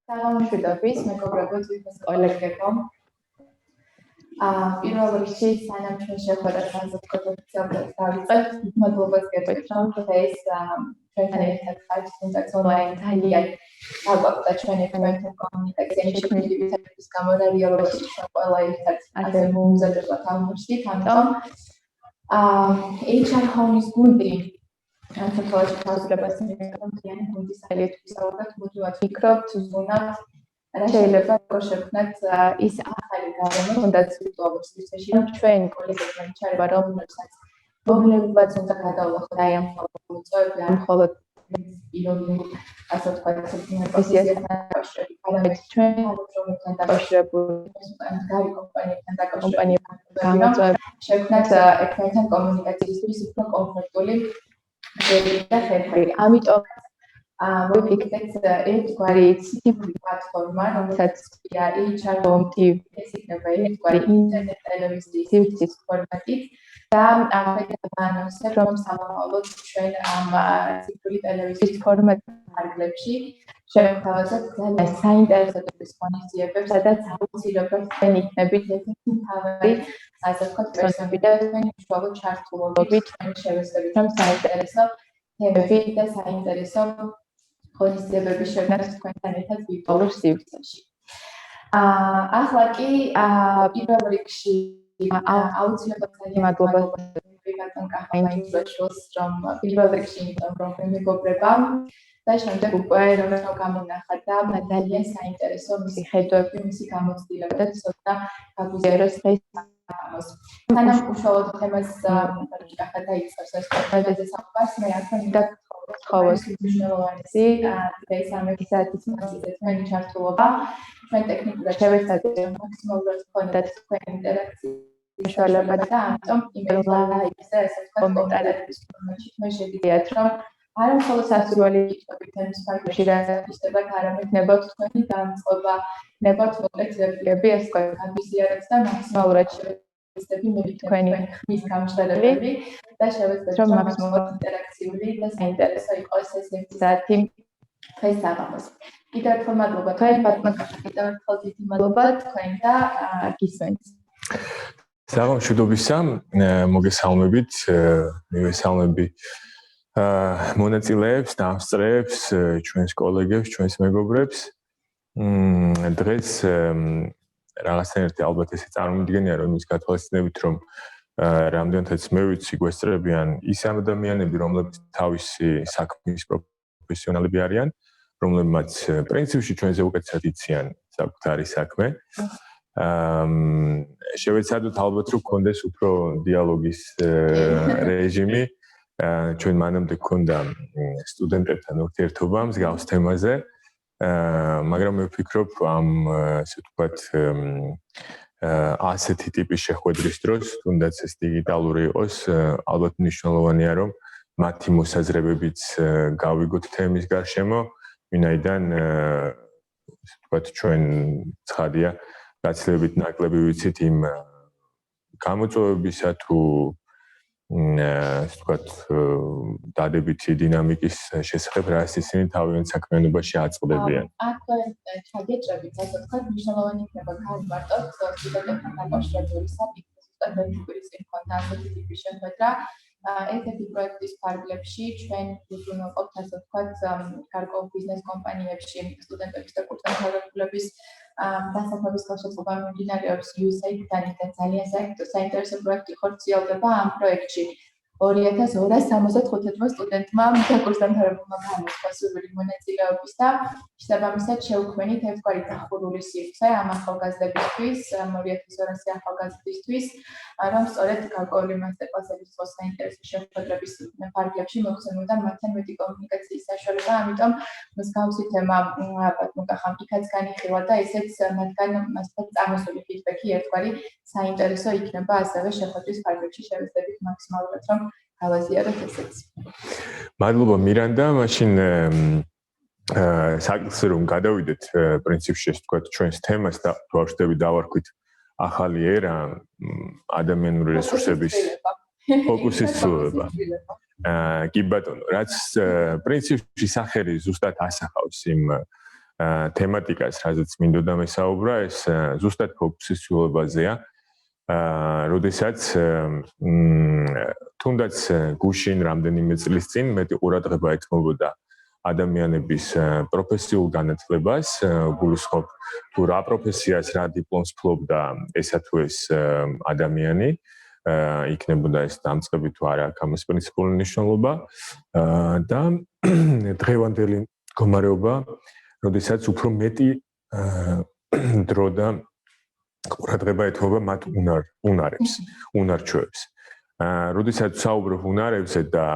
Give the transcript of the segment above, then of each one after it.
საღამოშვიდობის მეგობრებო, თვითონ კოლეგებო. პირველ რიგში სანამ ჩვენ შევხვდეთ ასეთ კონცეფციას დავიწყებთ, მადლობას გეტყვით, რომ დღეს ჩვენთან ერთად ხართ, თუნდაც ონლაინ ძალიან დაგვაკვდა ჩვენი თქვენთან კომუნიკაციაში შექმნილების გამო და რეალობაში ჩვენ ყველა ერთად ასე მოუმზადებათ აღმოჩნდით, ამიტომ HR Home-ის გუნდი საქართველოს თავისუფლებას მიღებული გუნდის სახელით ვისაუბრებთ, მოდი ვფიქრობთ, ზღუნავთ რა შეიძლება როგორ შევქმნათ ის ახალი გარემო, თუნდაც ვირტუალურ სივრცეში, რომ ჩვენ კოლეგებთან ჩარება, რომელსაც პრობლემებიც უნდა გადავლახოთ აი ამ მოწვევები, ამ მხოლოდ პიროვნული, ასე ვთქვათ, პროფესიასთან დაკავშირებით, არამედ ჩვენ რომელთან დაკავშირებული, გარი კომპანიებთან დაკავშირებული გამოწვევები, შევქმნათ ერთმანეთთან კომუნიკაციისთვის უფრო კომფორტული და ხერხი. ამიტომ ვიფიქრეთ ერთგვარი ციფრული პლატფორმა, რომელსაც HR Home TV ეს იქნება ერთგვარი ინტერნეტ ტელევიზიის სივრცის ფორმატით და ამხელა რომ სამომავლოდ ჩვენ ამ ციფრული ტელევიზიის ფორმატის ფარგლებში შევთავაზებთ ძალიან საინტერესო ღონისძიებებს, სადაც აუცილებლად თქვენ იქნებით ერთ-ერთი მთავარი, ასე ვთქვათ, პერსონაჟი და თქვენი უშუალო ჩართულობით თქვენ შევეცდებით, რომ საინტერესო თემები და საინტერესო ღონისძიებები შევქმნათ თქვენთან ერთად ვირტუალურ სივრცეში. ახლა კი პირველ რიგში აუცილებლად ძალიან მადლობა ბატონ კახაინჯაშვილს, რომ პირველ რიგში რომ მეგობრება და შემდეგ უკვე რომ გამონახა და ძალიან საინტერესო მისი ხედვები, მისი გამოცდილება და ცოტა გაგვიზიაროს დღეს ამას. სანამ უშუალოდ თემას კახა დაიწყებს ეს პრობლემაზე საუბარს, მე აქ მინდა გთხოვოს მნიშვნელოვანი დღეს ამ საათის მანძილზე თქვენი ჩართულობა. ჩვენ ტექნიკურად შევეცადეთ მაქსიმალურად გქონდეთ თქვენი ინტერაქცია საშუალება და ამიტომ იმეილზე ესე ვთქვათ კომენტარების ფორმატში თქვენ შეგიძლიათ რომ არა მხოლოდ სასურველი კითხვები თემის ფარგლებში რასაკვირველად არამედ ნებოთ თქვენი დამწყობა, ნებოთ მოკლედ რეპლიკები, ეს თქვენ გავიზიაროთ და მაქსიმალურად შევეცდები მე თქვენი ხმის გამშველებელი და შევეცდეთ რომ მაქსიმალურად ინტერაქციული და საინტერესო იყოს ეს ერთი საათი დღეს საღამოს. კიდევ ერთხელ მადლობა თქვენ ბატონო კახა, კიდევ ერთხელ დიდი მადლობა თქვენ და გისმენთ. საღამოშვიდობისა, მოგესალმებით, მივესალმები მონაწილეებს, დამსწრეებს, ჩვენს კოლეგებს, ჩვენს მეგობრებს. დღეს რაღაცნაირად ალბათ ესე წარმოვიდგენია, რომ ის გათვალისწინებით, რომ რამდენადაც მე ვიცი, გვესწრებიან ის ადამიანები, რომლებიც თავისი საქმის პროფესიონალები არიან, რომლებმაც პრინციპში ჩვენზე უკეთესად იციან საკუთარი საქმე. შევეცადოთ ალბათ რომ გქონდეს უფრო დიალოგის რეჟიმი. ჩვენ მანამდე გქონდა სტუდენტებთან ურთიერთობა მსგავს თემაზე, მაგრამ მე ვფიქრობ ამ ასე ვთქვათ ასეთი ტიპის შეხვედრის დროს, თუნდაც ეს დიგიტალური იყოს, ალბათ მნიშვნელოვანია რომ მათი მოსაზრებებიც გავიგოთ თემის გარშემო, ვინაიდან ასე ვთქვათ ჩვენ ცხადია გაცილებით ნაკლები ვიცით იმ გამოწვევებისა თუ ასე ვთქვათ დადებითი დინამიკის შესახებ, რაც ისინი თავიანთ საქმიანობაში აწყდებიან. აქ ჩაგეჭრებით, ასე ვთქვათ, მნიშვნელოვანი იქნება გავიმარტოთ სტუდენტებთან დაკავშირებული საფიქრო სტუდენტების ინფორმაცია ასეთი ტიპის შეხვედრა. ერთ-ერთი პროექტის ფარგლებში ჩვენ ვუზრუნველყოფთ, ასე ვთქვათ, გარკვეულ ბიზნეს კომპანიებში სტუდენტების და კურსდამთავრებულების დასაქმების ხელშეწყობა მიმდინარეობს USAID-დან და ძალიან საინტერესო პროექტი ხორციელდება ამ პროექტში. 2275 სტუდენტმა და კურსდამთავრებულმა გამოსცა სურვილი მონაწილეობის და შესაბამისად შევქმნით ერთგვარი დახურული სივრცე ამ ახალგაზრდებისთვის, 2200 ახალგაზრდისთვის, რომ სწორედ გარკვეული მასტერკლასების თუ საინტერესო შეხვედრების ფარგლებში მოხსენებოდა მათთან მეტი კომუნიკაციის საშუალება, ამიტომ მსგავსი თემა ბატონო კახამ იქაც განიხილა და ესეც მათგან მასთან წამოსული ფიდბექი ერთგვარი საინტერესო იქნება ასევე შეხვედრის ფარგლებში შევეცდებით მაქსიმალურად რომ გავაზიაროთ ესეც. მადლობა მირანდა, მაშინ საკითხზე რომ გადავიდეთ პრინციპში ეს თქვა ჩვენს თემას და ვარშდები დავარქვით ახალი ერა ადამიანური რესურსების ფოკუსის ცვლილება. კი ბატონო, რაც პრინციპში სახელი ზუსტად ასახავს იმ თემატიკას, რაზეც მინდოდა მესაუბრა, ეს ზუსტად ფოკუსის ცვლილებაზეა. როდესაც თუნდაც გუშინ რამდენიმე წლის წინ მეტი ყურადღება ეთმობოდა ადამიანების პროფესიულ განათლებას, გულისხმობ თუ რა პროფესიას, რა დიპლომს ფლობდა ესა თუ ეს ადამიანი, იქნებოდა ეს დამწყები თუ არა, აქ ამას პრინციპული მნიშვნელობა და დღევანდელი მდგომარეობა, როდესაც უფრო მეტი დრო და ყურადღება ეთმობა მათ უნარჩვევებს. როდესაც საუბრობ უნარებზე და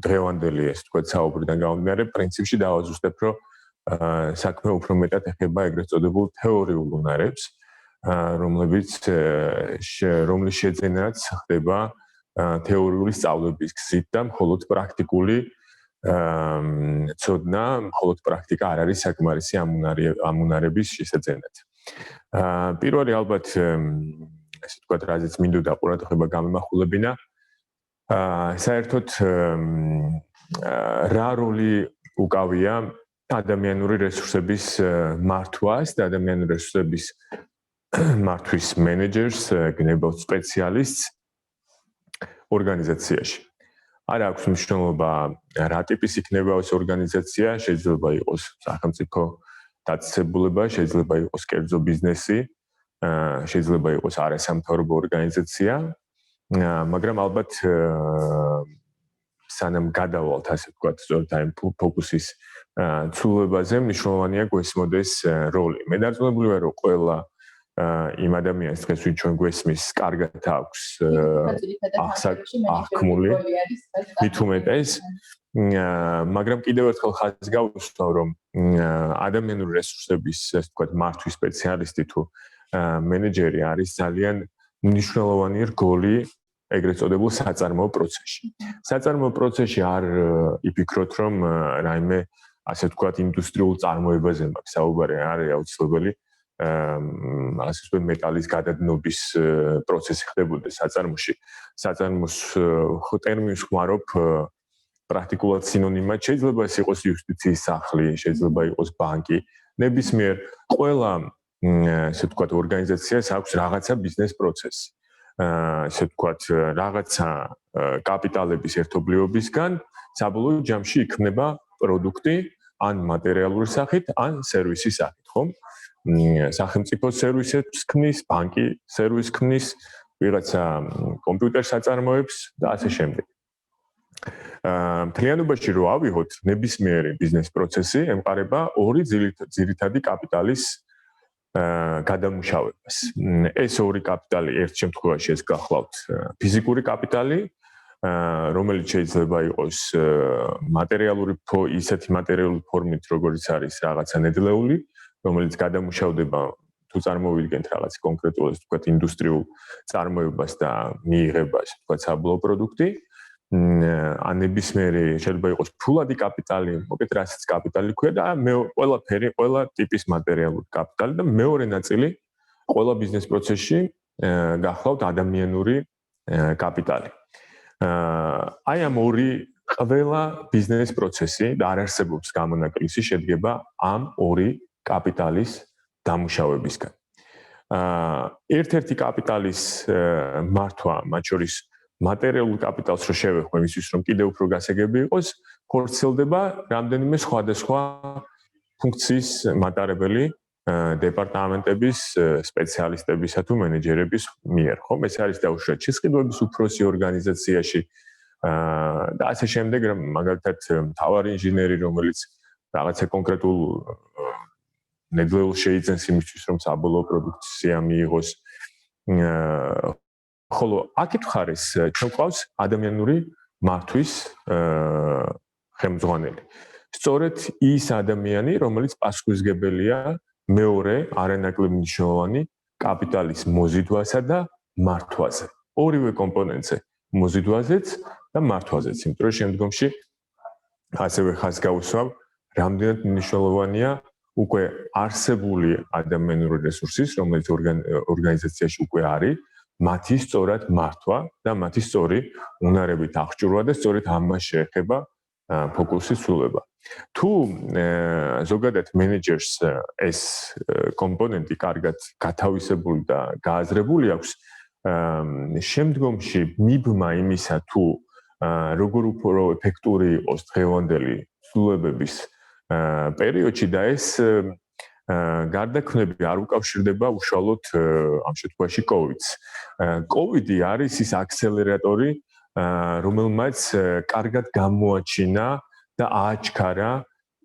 დღევანდელი ეს თქვა საუბრიდან გამომდინარე, პრინციპში დავაზუსტებ, რომ საქმე უფრო მეტად ეხება ეგრეთ წოდებულ თეორიულ უნარებს, რომლის შეძენაც ხდება თეორიული სწავლების გზით და მხოლოდ პრაქტიკული ცოდნა, მხოლოდ პრაქტიკა არ არის საკმარისი ამ უნარების შესაძენად. პირველი ალბათ ესე ვთქვათ, რაზეც მინდოდა ყურადღება გამიმახვილებინა, საერთოდ რა როლი უკავია ადამიანური რესურსების მართვას და ადამიანური რესურსების მართვის მენეჯერს, გნებავ სპეციალისტს ორგანიზაციაში. არ აქვს მნიშვნელობა რა ტიპის იქნება ეს ორგანიზაცია, შეიძლება იყოს სახელმწიფო დაწესებულება, შეიძლება იყოს კერძო ბიზნესი, შეიძლება იყოს არასამთავრობო ორგანიზაცია, მაგრამ ალბათ სანამ გადავალთ, ასე ვთქვათ, სწორედ აი ფოკუსის ცვლილებაზე მნიშვნელოვანია გვესმოდეს როლი. მე დარწმუნებული ვარ, რომ ყველა იმ ადამიანს დღეს ვინც ჩვენ გვესმის, კარგად აქვს აღქმული მით უმეტეს, მაგრამ კიდევ ერთხელ ხაზს გავუსვავ, რომ ადამიანური რესურსების, ასე ვთქვათ, მართვის სპეციალისტი თუ მენეჯერი არის ძალიან მნიშვნელოვანი რგოლი ეგრეთ წოდებულ საწარმოო პროცესში. საწარმოო პროცესში არ იფიქროთ, რომ რაიმე, ასე ვთქვათ, ინდუსტრიულ წარმოებაზე მაქვს საუბარი, არის აუცილებელი ასე ვთქვათ, მეტალის გადადნობის პროცესი ხდებოდა საწარმოში. საწარმოს ტერმინს ხმარობ პრაქტიკულად სინონიმად, შეიძლება ეს იყოს იუსტიციის სახლი, შეიძლება იყოს ბანკი, ნებისმიერ ყველა ასე ვთქვათ, ორგანიზაციას აქვს რაღაცა ბიზნეს პროცესი. ასე ვთქვათ, რაღაცა კაპიტალების ერთობლიობისგან საბოლოო ჯამში იქმნება პროდუქტი ან მატერიალური სახით, ან სერვისის სახით, ხო? სახელმწიფო სერვისებს ქმნის, ბანკი სერვისს ქმნის, ვიღაცა კომპიუტერ საწარმოებს და ასე შემდეგ. მთლიანობაში რო ავიღოთ, ნებისმიერი ბიზნეს პროცესი ემყარება ორი ძირითადი კაპიტალის გადამუშავებას. ეს ორი კაპიტალი ერთ შემთხვევაში ეს გახლავთ ფიზიკური კაპიტალი, რომელიც შეიძლება იყოს მატერიალური ისეთი მატერიალური ფორმით, როგორც არის რაღაცა ნედლეული, რომელიც გადამუშავდება თუ წარმოვიდგენთ რაღაც კონკრეტულ, ასე ვთქვათ, ინდუსტრიულ წარმოებას და მიიღება, ასე ვთქვათ, საბოლოო პროდუქტი. ან ნებისმიერი შეიძლება იყოს ფულადი კაპიტალი, მოკეთ რასაც კაპიტალი ქვია და ყველაფერი, ყველა ტიპის მატერიალური კაპიტალი და მეორე ნაწილი ყველა ბიზნეს პროცესში გახლავთ ადამიანური კაპიტალი. აი ამ ორი ყველა ბიზნეს პროცესი და არ არსებობს გამონაკლისი შედგება ამ ორი კაპიტალის დამუშავებისგან. ერთ-ერთი კაპიტალის მართვა, მათ შორის მატერიალურ კაპიტალს რო შევეხმო იმისთვის, რომ კიდევ უფრო გასაგები იყოს, ხორციელდება რამდენიმე სხვადასხვა ფუნქციის მატარებელი დეპარტამენტების სპეციალისტებისა თუ მენეჯერების მიერ, ხო? ეს არის დაუშვათ შესყიდვების უფროსი ორგანიზაციაში და ასე შემდეგ, მაგალითად, მთავარი ინჟინერი, რომელიც რაღაცა კონკრეტულ ნედლეულს შეიძენს იმისთვის, რომ საბოლოო პროდუქცია მიიღოს. ხოლო აქეთ მხარეს ჩვენ გვყავს ადამიანური მართვის ხელმძღვანელი. სწორედ ის ადამიანი, რომელიც პასუხისმგებელია მეორე არანაკლებ მნიშვნელოვანი კაპიტალის მოზიდვასა და მართვაზე. ორივე კომპონენტზე, მოზიდვაზეც და მართვაზეც. იმიტომ რომ შემდგომში ასევე ხაზს გავუსვავ, რამდენად მნიშვნელოვანია უკვე არსებული ადამიანური რესურსის, რომელიც ორგანიზაციაში უკვე არის, მათი სწორად მართვა და მათი სწორი უნარებით აღჭურვა და სწორედ ამას შეეხება ფოკუსი სრულდება. თუ ზოგადად მენეჯერს ეს კომპონენტი კარგად გათავისებული და გააზრებული აქვს, შემდგომში მიბმა იმისა თუ როგორ უფრო ეფექტური იყოს დღევანდელი ცვლილებების პერიოდში და ეს გარდაქმნები არ უკავშირდება უშუალოდ ამ შემთხვევაში COVID-ს. COVID-ი არის ის აქსელერატორი, რომელმაც კარგად გამოაჩინა და ააჩქარა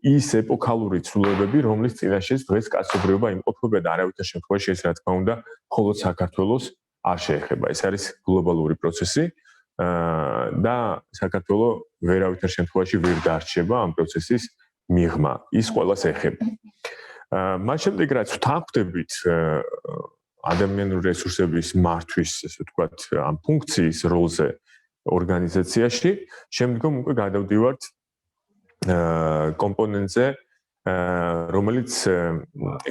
ის ეპოქალური ცვლილებები, რომლის წინაშეც დღეს კაცობრიობა იმყოფება და არავითარ შემთხვევაში ეს რა თქმა უნდა მხოლოდ საქართველოს არ შეეხება. ეს არის გლობალური პროცესი და საქართველო ვერავითარ შემთხვევაში ვერ დარჩება ამ პროცესის მიღმა. ის ყველას ეხება. მას შემდეგ რაც ვთანხმდებით ადამიანური რესურსების მართვის, ესე ვთქვათ, ამ ფუნქციის როლზე ორგანიზაციაში, შემდგომ უკვე გადავდივართ კომპონენტზე, რომელიც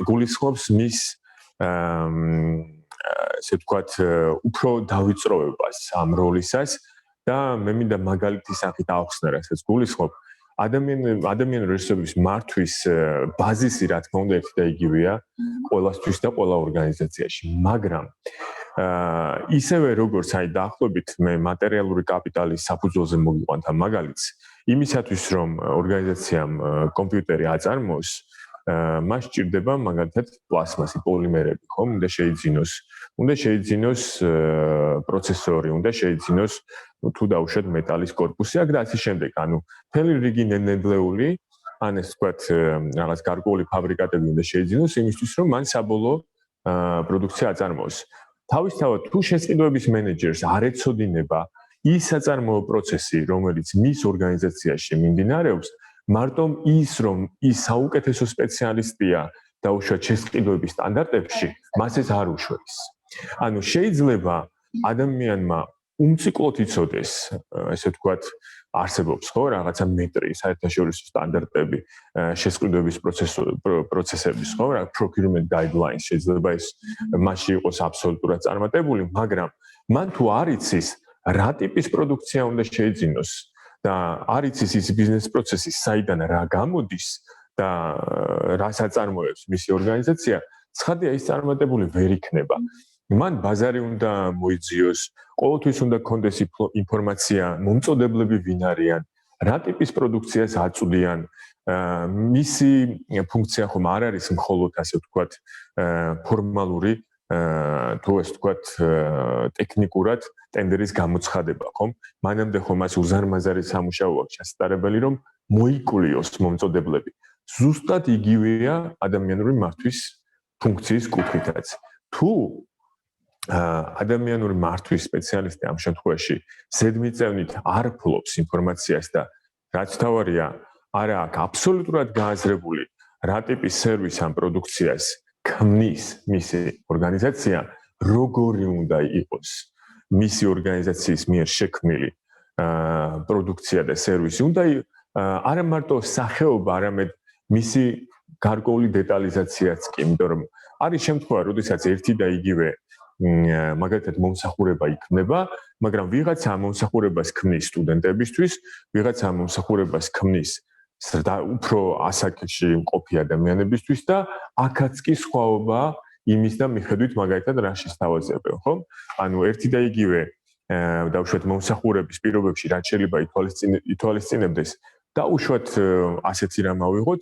გულისხმობს მის ესე ვთქვათ, უფრო დავიწროვებას ამ როლისას და მე მინდა მაგალითის სახით ავხსნა, რასაც გულისხმობ. ადამიანური რესურსების მართვის ბაზისი, რა თქმა უნდა, ერთი და იგივეა ყველასთვის და ყველა ორგანიზაციაში, მაგრამ ისევე როგორც დაახლოებით მე მატერიალური კაპიტალის საფუძველზე მოგიყვანთ ამ მაგალითს, იმისათვის რომ ორგანიზაციამ კომპიუტერი აწარმოოს, მას სჭირდება მაგალითად პლასმასი, პოლიმერები, ხომ? უნდა შეიძინოს პროცესორი, უნდა შეიძინოს თუ დაუშვათ მეტალის корпуსი და ასე შემდეგ. ანუ მთელი რიგი ნედლეული, ან ეს ვთქვათ, რაღაც გარკვეული ფაბრიკატები უნდა შეიძინოს იმისთვის, რომ მან საბოლოო პროდუქცია აწარმოოს. თავისთავად თუ შესყიდვების მენეჯერს არ ეცოდინება ის საწარმოო პროცესი, რომელიც მის ორგანიზაციაში მიმდინარეობს, მარტო ის, რომ ის საუკეთესო სპეციალისტია დაუშვათ შესყიდვების სტანდარტებში, მას ეს არ უშველს. ანუ შეიძლება ადამიანმა უმციკლოდ იცოდეს, ესე ვთქვათ, არსებობს ხო რაღაცა მეტრი, საერთაშორისო სტანდარტები, შესყიდვების პროცესების, ხო, რა procurement guidelines შეიძლება ეს მასში იყოს აბსოლუტურად წარმატებული, მაგრამ მან თუ არ იცის, რა ტიპის პროდუქცია უნდა შეიძინოს და არ იცის ის ბიზნეს პროცესი, საიდან რა გამოდის და რას აწარმოებს მისი ორგანიზაცია, ცხადია ის წარმატებული ვერ იქნება. მან ბაზარი უნდა მოიძიოს, ყოველთვის უნდა კონდეს ინფორმაცია, მომწოდებლები ვინ არიან, რა ტიპის პროდუქციას აწვდიან, მისი ფუნქცია ხომ არ არის მხოლოდ ასე ვთქვათ, ფორმალური, თუ ეს ვთქვათ, ტექნიკურად ტენდერის გამოცხადება, ხომ? მანამდე ხომ მას უზარმაზარი სამუშაო აქვს შესაძლებელი, რომ მოიკლიოს მომწოდებლები. ზუსტად იგივეა ადამიანური მართვის ფუნქციის კუთხითაც. თუ ადამიანური მართვის სპეციალისტი ამ შემთხვევაში ზედმიწევნით არ ფლობს ინფორმაციას და რაც თავარია, არა აქვს აბსოლუტურად გააზრებული რა ტიპის სერვისს ან პროდუქციას ქმნის მისი ორგანიზაცია, როგორი უნდა იყოს მისი ორგანიზაციის მიერ შექმნილი პროდუქცია და სერვისი, უნდა არა მარტო სახეობა, არამედ მისი გარკვეული დეტალიზაციაც კი, იმიტომ რომ არის შემთხვევა, როდესაც ერთი და იგივე მაგალითად მომსახურება იქნება, მაგრამ ვიღაცა მომსახურებას ქმნის სტუდენტებისთვის, ვიღაცა მომსახურებას ქმნის უფრო ასაკში მყოფი ადამიანებისთვის და აქაც კი სხვაობა იმის და მიხედვით მაგალითად რა შესთავაზებენ, ხო? ანუ ერთი და იგივე დაუშვათ მომსახურების პირობებში რაც შეიძლება ითვალისწინებდეს, დაუშვათ ასეთი რამ ავიღოთ,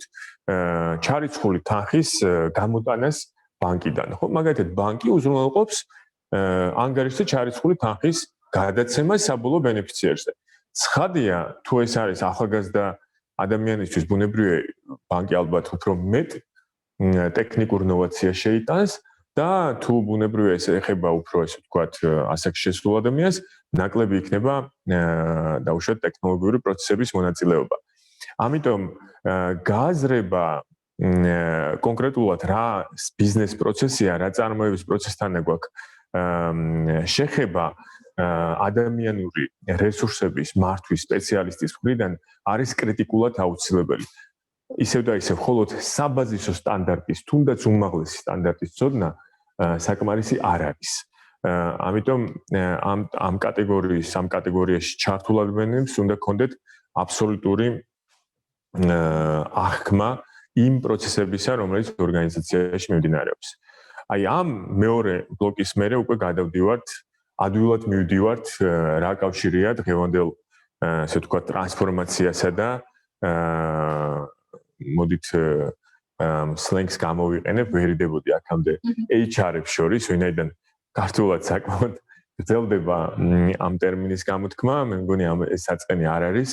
ჩარიცხული თანხის გამოტანას ბანკიდან, ხო? მაგალითად ბანკი უზრუნველყოფს ანგარიშზე ჩარიცხული თანხის გადაცემას საბოლოო ბენეფიციარზე. ცხადია, თუ ეს არის ახალგაზრდა ადამიანისთვის, ბუნებრივია ბანკი ალბათ უფრო მეტ ტექნიკურ ნოვაციას შეიტანს და თუ ბუნებრივია ეს ეხება უფრო ესე ვთქვათ ასაკში შესულ ადამიანს, ნაკლები იქნება დაუშვათ ტექნოლოგიური პროცესების მონაწილეობა. ამიტომ გააზრება კონკრეტულად რა ბიზნეს პროცესია, რა წარმოების პროცესთან გვაქვს შეხება ადამიანური რესურსების მართვის სპეციალისტის მხრიდან არის კრიტიკულად აუცილებელი. ისევ და ისევ მხოლოდ საბაზისო სტანდარტის, თუნდაც უმაღლესი სტანდარტის ცოდნა საკმარისი არ არის. ამიტომ ამ კატეგორიაში ჩართულ ადამიანებს უნდა ქონდეთ აბსოლუტური აღქმა იმ პროცესებისა, რომელიც ორგანიზაციაში მიმდინარეობს. აი ამ მეორე ბლოკის მერე უკვე გადავდივართ, ადვილად მივდივართ რა კავშირია დღევანდელ ასე ვთქვათ ტრანსფორმაციასა და მოდით სლენგს გამოვიყენებ, ვერიდებოდი აქამდე HR-ებს შორის, ვინაიდან ქართულად საკმაოდ გრძელდება ამ ტერმინის გამოთქმა, მე მგონი ეს საწყენი არ არის.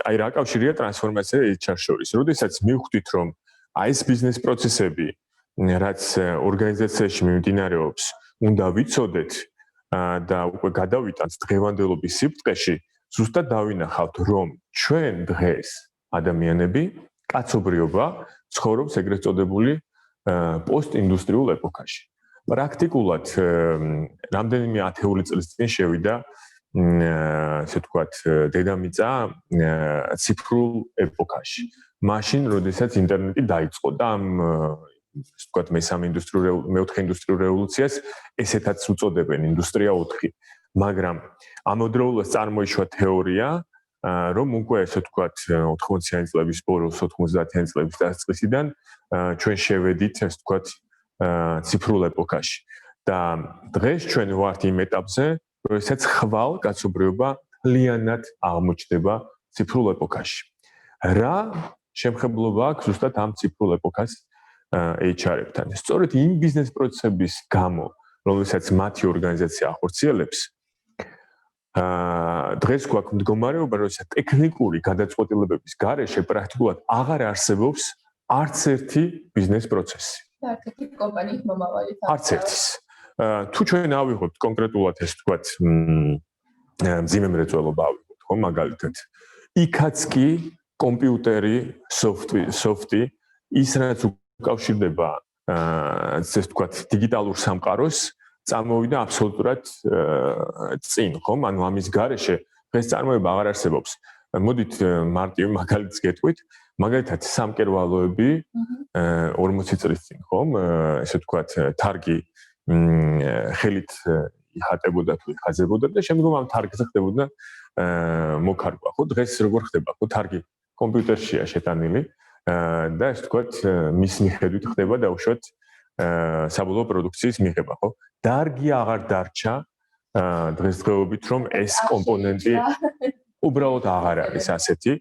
აი რა კავშირია ტრანსფორმაცია HR შორის. როდესაც მივხვდით, რომ აი ეს ბიზნეს პროცესები, რაც ორგანიზაციაში მიმდინარეობს, უნდა ვიცოდეთ და უკვე გადავიტანთ დღევანდელობის სიბრტყეში, ზუსტად დავინახავთ, რომ ჩვენ დღეს ადამიანები, კაცობრიობა ცხოვრობს ეგრეთ წოდებული პოსტინდუსტრიულ ეპოქაში. პრაქტიკულად რამდენიმე ათეული წლის წინ შევიდა ასე ვთქვათ დედამიწა ციფრულ ეპოქაში. მაშინ, როდესაც ინტერნეტი დაიწყო და ამ ასე ვთქვათ მეოთხე ინდუსტრიულ რევოლუციას ესეთაც უწოდებენ ინდუსტრია 4. მაგრამ ამავდროულად წარმოიშვა თეორია, რომ უკვე ასე ვთქვათ 80-იანი წლების ბოლოს, 90-იანი წლების დასაწყისიდან ჩვენ შევედით ასე ვთქვათ ციფრულ ეპოქაში. და დღეს ჩვენ ვართ იმ ეტაპზე, როდესაც ხვალ კაცობრიობა ძალიანად აღმოჩნდება ციფრულ ეპოქაში. რა შემხებლობა აქვს ზუსტად ამ ციფრულ ეპოქას HR-ებთან? სწორედ იმ ბიზნეს პროცესების გამო, რომელსაც მათი ორგანიზაცია ახორციელებს, დღეს გვაქვს მდგომარეობა, როდესაც ტექნიკური გადაწყვეტილებების გარეშე პრაქტიკულად აღარ არსებობს არც ერთი ბიზნეს პროცესი. და ერთ-ერთი კომპანიის მომავალი. არც ერთის. თუ ჩვენ ავიღოთ კონკრეტულად ეს ვთქვათ მძიმე მრეწველობა ავიღოთ, ხო, მაგალითად. იქაც კი კომპიუტერი, სოფტი, ის რაც უკავშირდება ასე ვთქვათ დიგიტალურ სამყაროს, წარმოვიდა აბსოლუტურად წინ, ხო? ანუ ამის გარეშე დღეს წარმოება აღარ არსებობს. მოდით მარტივ მაგალითს გეტყვით, მაგალითად სამკერვალოები 40 წლის წინ, ხო? ესე ვთქვათ თარგი ხელით იხატებოდა თუ იხაზებოდა და შემდგომ ამ თარგზე ხდებოდა მოკარგვა, ხო? დღეს როგორ ხდება, ხო? თარგი კომპიუტერშია შეტანილი და ესე ვთქვათ მის მიხედვით ხდება დაუშვათ საბოლოო პროდუქციის მიღება, ხო? დარგი აღარ დარჩა დღესდღეობით, რომ ეს კომპონენტი უბრალოდ აღარ არის ასეთი.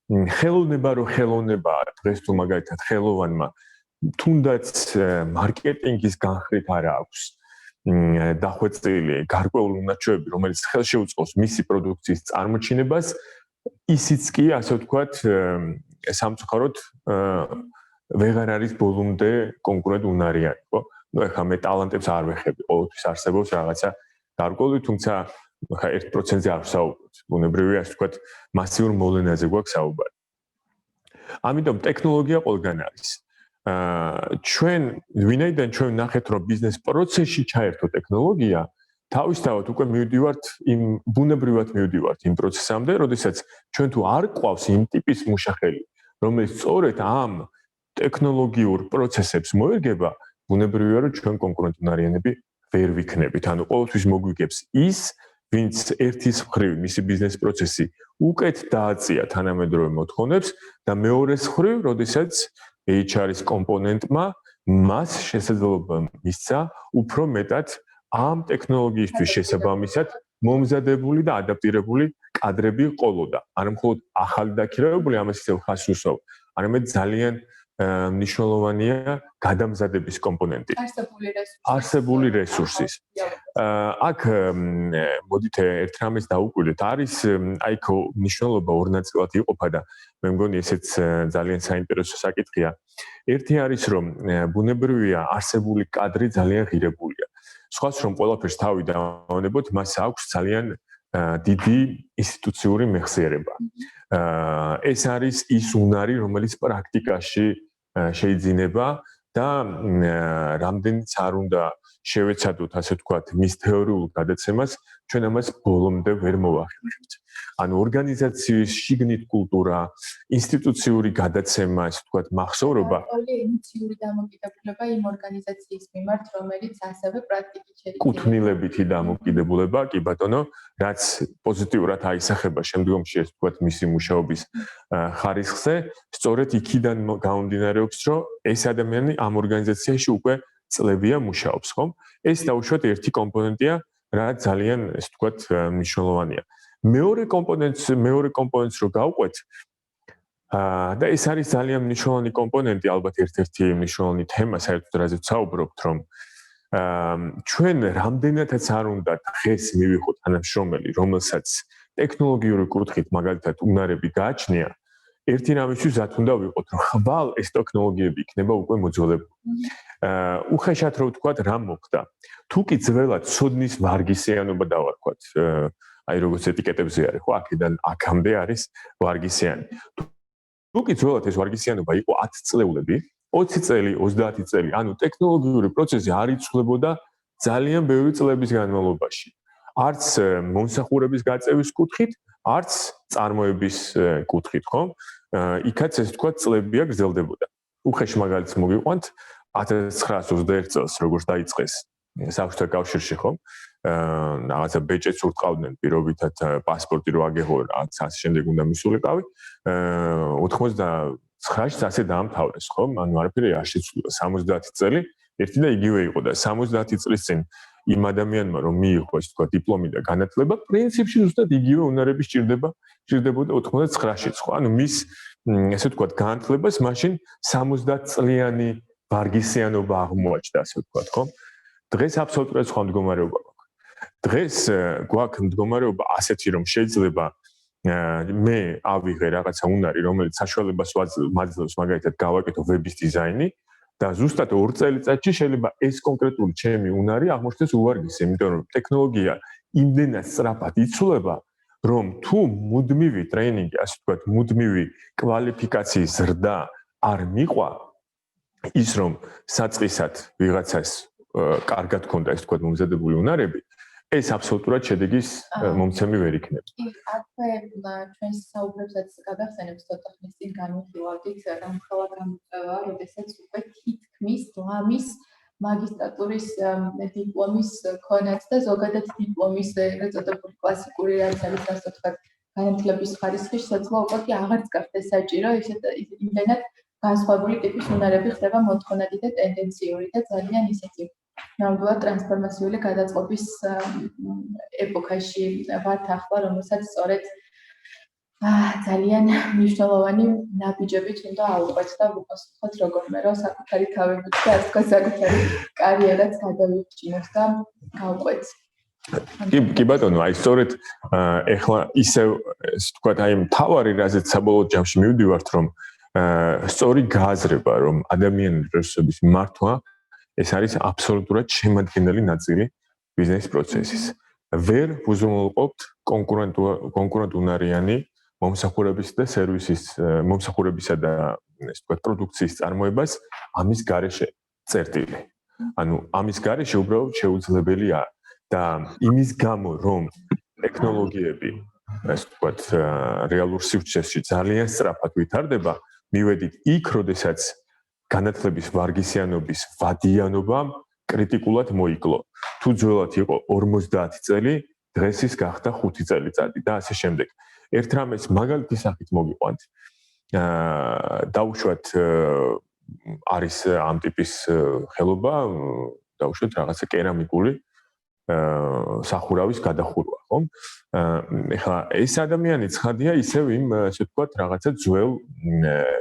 ხელოვნება რო ხელოვნებაა, დღეს თუ მაგალითად ხელოვანმა თუნდაც მარკეტინგის განხრით არ აქვს დახვეწილი გარკვეული უნარჩვევები, რომელიც ხელშეუწყობს მისი პროდუქციის წარმოჩინებას, ისიც კი ასე ვთქვათ სამწუხაროდ ვეღარ არის ბოლომდე კონკურენტ უნარიანი, ხო? ნუ ეხლა მე ტალანტებს არ ვეხები, ყოველთვის არსებობს რაღაცა გარკვეული, თუმცა ხა 1%-ზე არ ვსაუბრობთ. ბუნებრივია, ასე ვთქვათ, მასიურ მოვლენაზე გვაქვს საუბარი. ამიტომ ტექნოლოგია ყველგან არის. ჩვენ ვინაიდან ჩვენ ნახეთ, რომ ბიზნეს პროცესში ჩაერთო ტექნოლოგია, თავისთავად უკვე მივდივართ იმ ბუნებრივად მივდივართ იმ პროცესამდე, როდესაც ჩვენ თუ არ ყავს იმ ტიპის მუშახელი, რომელიც სწორედ ამ ტექნოლოგიურ პროცესებს მოერგება, ბუნებრივია, რომ ჩვენ კონკურენტუნარიანები ვერ ვიქნებით. ანუ ყოველთვის მოგვიგებს ის, ვინც ერთის მხრივ მისი ბიზნეს პროცესი უკეთ დააწია თანამედროვე მოთხოვნებს და მეორეს მხრივ, როდესაც HR-ის კომპონენტმა მას შესაძლებლობა მისცა უფრო მეტად ამ ტექნოლოგიისთვის შესაბამისად მომზადებული და ადაპტირებული კადრები ყოლოდა. არ მხოლოდ ახალი დაქირავებული, ამას ისევ ხას უსვავ, არამედ ძალიან მნიშვნელოვანია გადამზადების კომპონენტი. არსებული რესურსის. აქ მოდით ერთ რამეს დაუკვირდეთ, არის აი მნიშვნელობა ორ ნაწილად იყოფა და მე მგონი ესეც ძალიან საინტერესო საკითხია. ერთი არის, რომ ბუნებრივია არსებული კადრი ძალიან ღირებულია. სხვას რომ ყველაფერს თავი დავანებოთ, მას აქვს ძალიან დიდი ინსტიტუციური მეხსიერება. ეს არის ის უნარი, რომელიც პრაქტიკაში შეიძლება და რამდენიც არ უნდა შევეცადოთ, ასე ვთქვათ, მის თეორიულ გადაცემას, ჩვენ ამას ბოლომდე ვერ მოვახერხებთ. ანუ ორგანიზაციის შიგნით კულტურა, ინსტიტუციური გადაცემა, ასე ვთქვათ, მახსოვრობა ინიციატიური დამოკიდებულება იმ ორგანიზაციის მიმართ, რომელიც ასევე პრაქტიკით შეიცვალა. კუთვნილებითი დამოკიდებულება, კი ბატონო, რაც პოზიტიურად აისახება შემდგომში, ასე ვთქვათ, მისი მუშაობის ხარისხზე, სწორედ იქიდან გამომდინარეობს, რომ ეს ადამიანი ამ ორგანიზაციაში უკვე წლებია მუშაობს, ხომ? ეს დაუშვათ ერთი კომპონენტია, რაც ძალიან, ასე ვთქვათ, მნიშვნელოვანია. მეორე კომპონენტს რო გავყვეთ, და ეს არის ძალიან მნიშვნელოვანი კომპონენტი, ალბათ ერთ-ერთი მნიშვნელოვანი თემა, საერთოდ რაზეც საუბრობთ, რომ ჩვენ რამდენადაც არ უნდა დღეს მივიღოთ თანამშრომელი, რომელსაც ტექნოლოგიური კუთხით მაგალითად უნარები გააჩნია, ერთი რამისთვის ზათ უნდა ვიყოთ, რომ ხვალ ეს ტექნოლოგიები იქნება უკვე მოძველებული. უხეშად რო ვთქვათ, რა მოხდა? თუ კი ძველად ცოდნის ვარგისიანობა დავარქვათ, აი როგორც ეტიკეტებზე არის, ხო, აქედან აქამდე არის ვარგისიანი. თუ კი ძველად ეს ვარგისიანობა იყო 10 წლეულები, 20 წელი, 30 წელი, ანუ ტექნოლოგიური პროცესი არ იცვლებოდა ძალიან ბევრი წლების განმავლობაში. არც მომსახურების გაწევის კუთხით, არც წარმოების კუთხით, ხო? იქაც ეს თქვა წლებია გრძელდებოდა. უხეშ მაგალითს მოგიყვანთ 1921 წელს, როგორც დაიწყეს საბჭოთა კავშირში, ხო? რაღაცა ბეჭედს ურტყავდნენ პირობითად პასპორტი რო აგეღო, რაღაც ასე შემდეგ უნდა მისულიყავი. 99-ში ასე დაამთავრეს, ხო? ანუ არაფერი არ შეცვლილა. 70 წელი ერთი და იგივე იყო და 70 წლის წინ იმ ადამიანმა რომ მიიღო ეს თქვა დიპლომი და განათლება, პრინციპში ზუსტად იგივე უნარები სჭირდებოდა 99-შიც, ხო? ანუ მის ესე ვთქვათ განათლებას მაშინ 70 წლიანი ვარგისიანობა აღმოაჩნდა, ასე ვთქვათ, ხო? დღეს აბსოლუტურად სხვა მდგომარეობა გვაქვს. დღეს გვაქვს მდგომარეობა ასეთი, რომ შეიძლება მე ავიღე რაღაცა უნარი, რომელიც საშუალებას მაძლევს მაგალითად გავაკეთო ვების დიზაინი და ზუსტად 2 წელიწადში შეიძლება ეს კონკრეტული ჩემი უნარი აღმოჩნდეს უვარგისი, იმიტომ რომ ტექნოლოგია იმდენად სწრაფად იცვლება, რომ თუ მუდმივი ტრეინინგი, ასე ვთქვათ, მუდმივი კვალიფიკაციის ზრდა არ მიყვა, ის რომ საწყისად ვიღაცას კარგად ქონდა, ასე ვთქვათ, მომზადებული უნარები, ეს აბსოლუტურად შედეგის მომცემი ვერ იქნება. აქვე ჩვენს საუბრებსაც გადახსენებს ცოტა ხნის წინ განვიხილავდით, რამხელა გამოწვევა, როდესაც უკვე თითქმის ლამის მაგისტრატურის დიპლომის ქონაც და ზოგადად დიპლომის ეგრეთ წოდებული კლასიკური რაც არის ასე ვთქვათ, განათლების ხარისხი შესაძლოა უკვე კი აღარც გახდეს საჭირო, იმდენად განსხვავებული ტიპის უნარები ხდება მოთხოვნადი და ტენდენციური და ძალიან ისეთი ნამდვილად ტრანსფორმაციული გადაწყობის ეპოქაში ვართ ახლა, რომელსაც სწორედ ძალიან მნიშვნელოვანი ნაბიჯებით უნდა აუყვეთ და ვუპასუხოთ როგორმე რომ საკუთარი თავებით და ასე ვთქვათ საკუთარი კარიერაც გადავიჩინოთ და გავყვეთ. კი ბატონო, აი სწორედ ეხლა ისევ ასე ვთქვათ, აი მთავარი რაზეც საბოლოო ჯამში მივდივართ, რომ სწორი გააზრება, რომ ადამიანის რესურსების მართვა ეს არის აბსოლუტურად შემადგენელი ნაწილი ბიზნეს პროცესის. ვერ უზრუნველყოფთ კონკურენტუნარიანი მომსახურების და სერვისის მომსახურებისა და ასე ვთქვათ პროდუქციის წარმოებას ამის გარეშე წერტილი. ანუ ამის გარეშე უბრალოდ შეუძლებელია და იმის გამო რომ ტექნოლოგიები ასე ვთქვათ რეალურ სივრცეში ძალიან სწრაფად ვითარდება, მივედით იქ, როდესაც განათლების ვარგისიანობის ვადიანობა კრიტიკულად მოიკლო. თუ ძველად იყო 50 წელი, დღეს ის გახდა 5 წელიწადი და ასე შემდეგ. ერთ რამეს მაგალითის სახით მოგიყვანთ. დაუშვათ არის ამ ტიპის ხელობა, დაუშვათ რაღაცა კერამიკული სახურავის გადახურვა, ხო? ეხლა ეს ადამიანი ცხადია ისევ იმ ასე ვთქვათ რაღაცა ძველ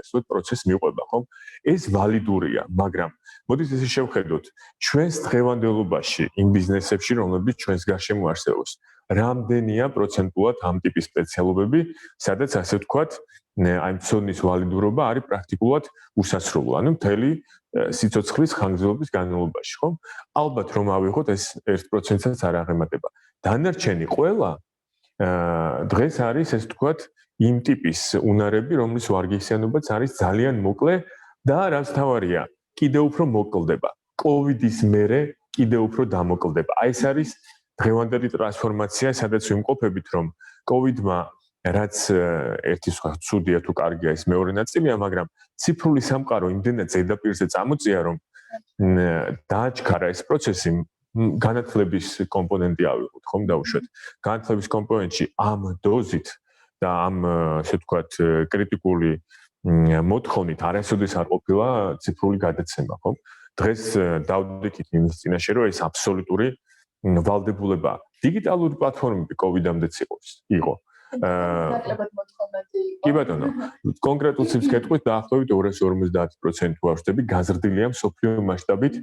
ასე პროცესს მიყვება, ხო? ეს ვალიდურია, მაგრამ მოდით ესე შევხედოთ, ჩვენს დღევანდელობაში იმ ბიზნესებში, რომლებიც ჩვენს გარშემო არსებობს, რამდენია პროცენტულად ამ ტიპის სპეციალობები, სადაც ასე ვთქვათ, აი ცოდნის ვალიდურობა არის პრაქტიკულად უსასრულო, ანუ მთელი სიცოცხლის ხანგრძლივობის განმავლობაში, ხო? ალბათ რომ ავიღოთ ეს 1%-საც არ აღემატება. დანარჩენი ყველა დღეს არის ეს ვთქვათ იმ ტიპის უნარები, რომლის ვარგისიანობაც არის ძალიან მოკლე და რაც თავარია, კიდევ უფრო მოკლდება. კოვიდის მერე კიდევ უფრო დამოკლდება. აი ეს არის დღევანდელი ტრანსფორმაცია, სადაც ვიმყოფებით, რომ COVID-მა რაც ერთი სხვა ცუდია თუ კარგია ის მეორე ნაწილია, მაგრამ ციფრული სამყარო იმდენად ზედაპირზე წამოწია, რომ დააჩქარა ეს პროცესი განათლების კომპონენტი ავიღოთ, ხომ დავუშვათ. განათლების კომპონენტში ამ დოზით და ამ ესე ვთქვათ კრიტიკული მოთხოვნით არასოდეს არ ყოფილა ციფრული გადაცემა, ხო? დღეს დავდექით იმის წინაშე, რომ ეს აბსოლუტური ვალდებულება. დიგიტალური პლატფორმები COVID-ამდეც იყო. ნაკლებად მოთხოვნადი იყო. კი ბატონო, კონკრეტულ ციფრს გეტყვით, დაახლოებით 250% ვარშტები გაზრდილია მსოფლიო მასშტაბით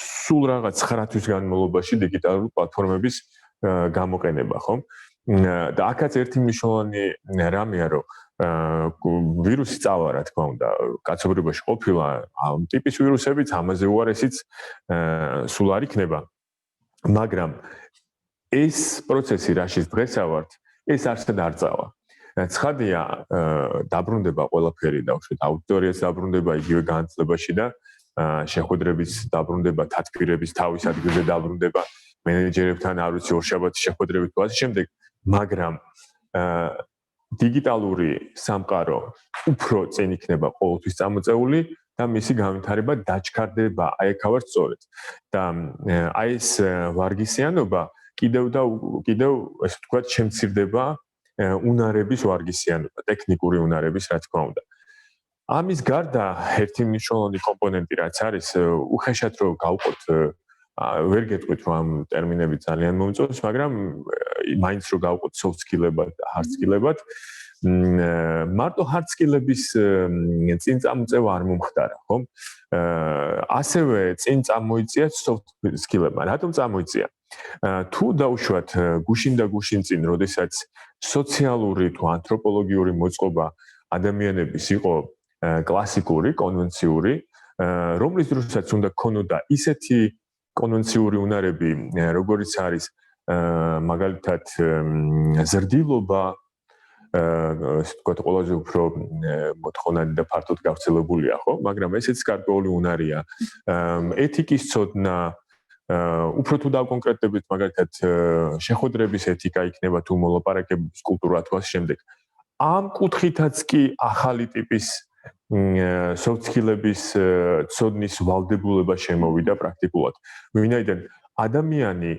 სულ რაღაც 9 თვის განმავლობაში დიგიტალური პლატფორმების გამოყენება, ხო? და აქაც ერთი მნიშვნელოვანი რამეა, რომ ვირუსი წავა, რა თქმა უნდა, კაცობრიობაში ყოფილა ამ ტიპის ვირუსებიც, ამაზე უარესიც სულ არ იქნება. მაგრამ ეს პროცესი, რაშიც დღეს ავართ, ეს არსად არ წავა. ცხადია, დაბრუნდება ყველაფერი და უშუალოდ აუდიტორიას დაბრუნდება იგივე განათლებაში და შეხვედრების დაბრუნდება, თათბირების თავის ადგილზე დაბრუნდება, მენეჯერებთან არ ვიცი ორშაბათის შეხვედრებით და ასე შემდეგ, მაგრამ დიგიტალური სამყარო უფრო წინ იქნება ყოველთვის წამოწეული და მისი განვითარება დაჩქარდება. აი აქ ვარ სწორედ. და აი ეს ვარგისიანობა კიდევ ესე ვთქვათ, შემცირდება უნარების ვარგისიანობა, ტექნიკური უნარების, რა თქმა უნდა. ამის გარდა ერთი მნიშვნელოვანი კომპონენტი რაც არის, უხეშად რომ გავყოთ, ვერ გეტყვით რომ ამ ტერმინები ძალიან მომწონს, მაგრამ მაინც რომ გავყოთ soft skill-ებად, hard skill-ებად, მარტო hard skill-ების წინ წამოწევა არ მომხდარა, ხო? ასევე წინ წამოიწია soft skill-ებმა. რატომ წამოიწია? თუ დაუშვათ გუშინ და გუშინ წინ, როდესაც სოციალური თუ ანთროპოლოგიური მოწყობა ადამიანების იყო კლასიკური, კონვენციური, რომლის დროსაც უნდა ქონოდა ისეთი კონვენციური უნარები, როგორიც არის მაგალითად ზრდილობა, ესე ვთქვათ, ყველაზე უფრო მოთხოვნადი და ფართოდ გავრცელებულია, ხო? მაგრამ ესეც გარკვეული უნარია. ეთიკის ცოდნა, უფრო თუ დავკონკრეტებით, მაგალითად შეხვედრების ეთიკა იქნება თუ მოლაპარაკებების კულტურა თუ ასე შემდეგ. ამ კუთხითაც კი ახალი ტიპის soft skill-ების ცოდნის ვალდებულება შემოვიდა პრაქტიკულად. ვინაიდან ადამიანი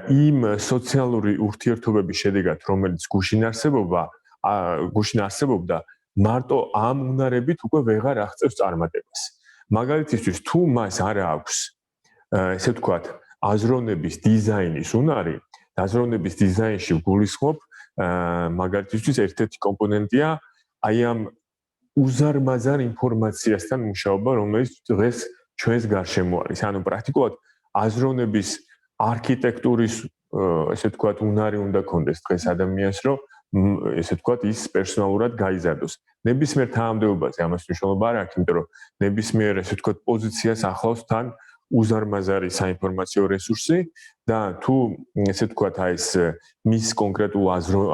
იმ სოციალური ურთიერთობების შედეგად, რომელიც გუშინ არსებობდა, მარტო ამ უნარებით უკვე ვეღარ აღწევს წარმატებას. მაგალითისთვის, თუ მას არ აქვს, ესე ვთქვათ, აზროვნების დიზაინის უნარი, აზროვნების დიზაინში გულისხმობ, მაგალითისთვის ერთ-ერთი კომპონენტია აი ამ უზარმაზარ ინფორმაციასთან მუშაობა, რომელიც დღეს ჩვენს გარშემო არის. ანუ პრაქტიკულად აზროვნების არქიტექტურის, ესე ვთქვათ, უნარი უნდა კონდეს დღეს ადამიანს, რომ ესე ვთქვათ, ის პერსონალურად გაიზარდოს. ნებისმიერ თანამდებობაზე ამას მნიშვნელობა არ აქვს, იმიტომ რომ ნებისმიერ, ესე ვთქვათ, პოზიციას ახლავს თან უზარმაზარი საინფორმაციო რესურსი და თუ ესე ვთქვათ, აი ეს მის კონკრეტულ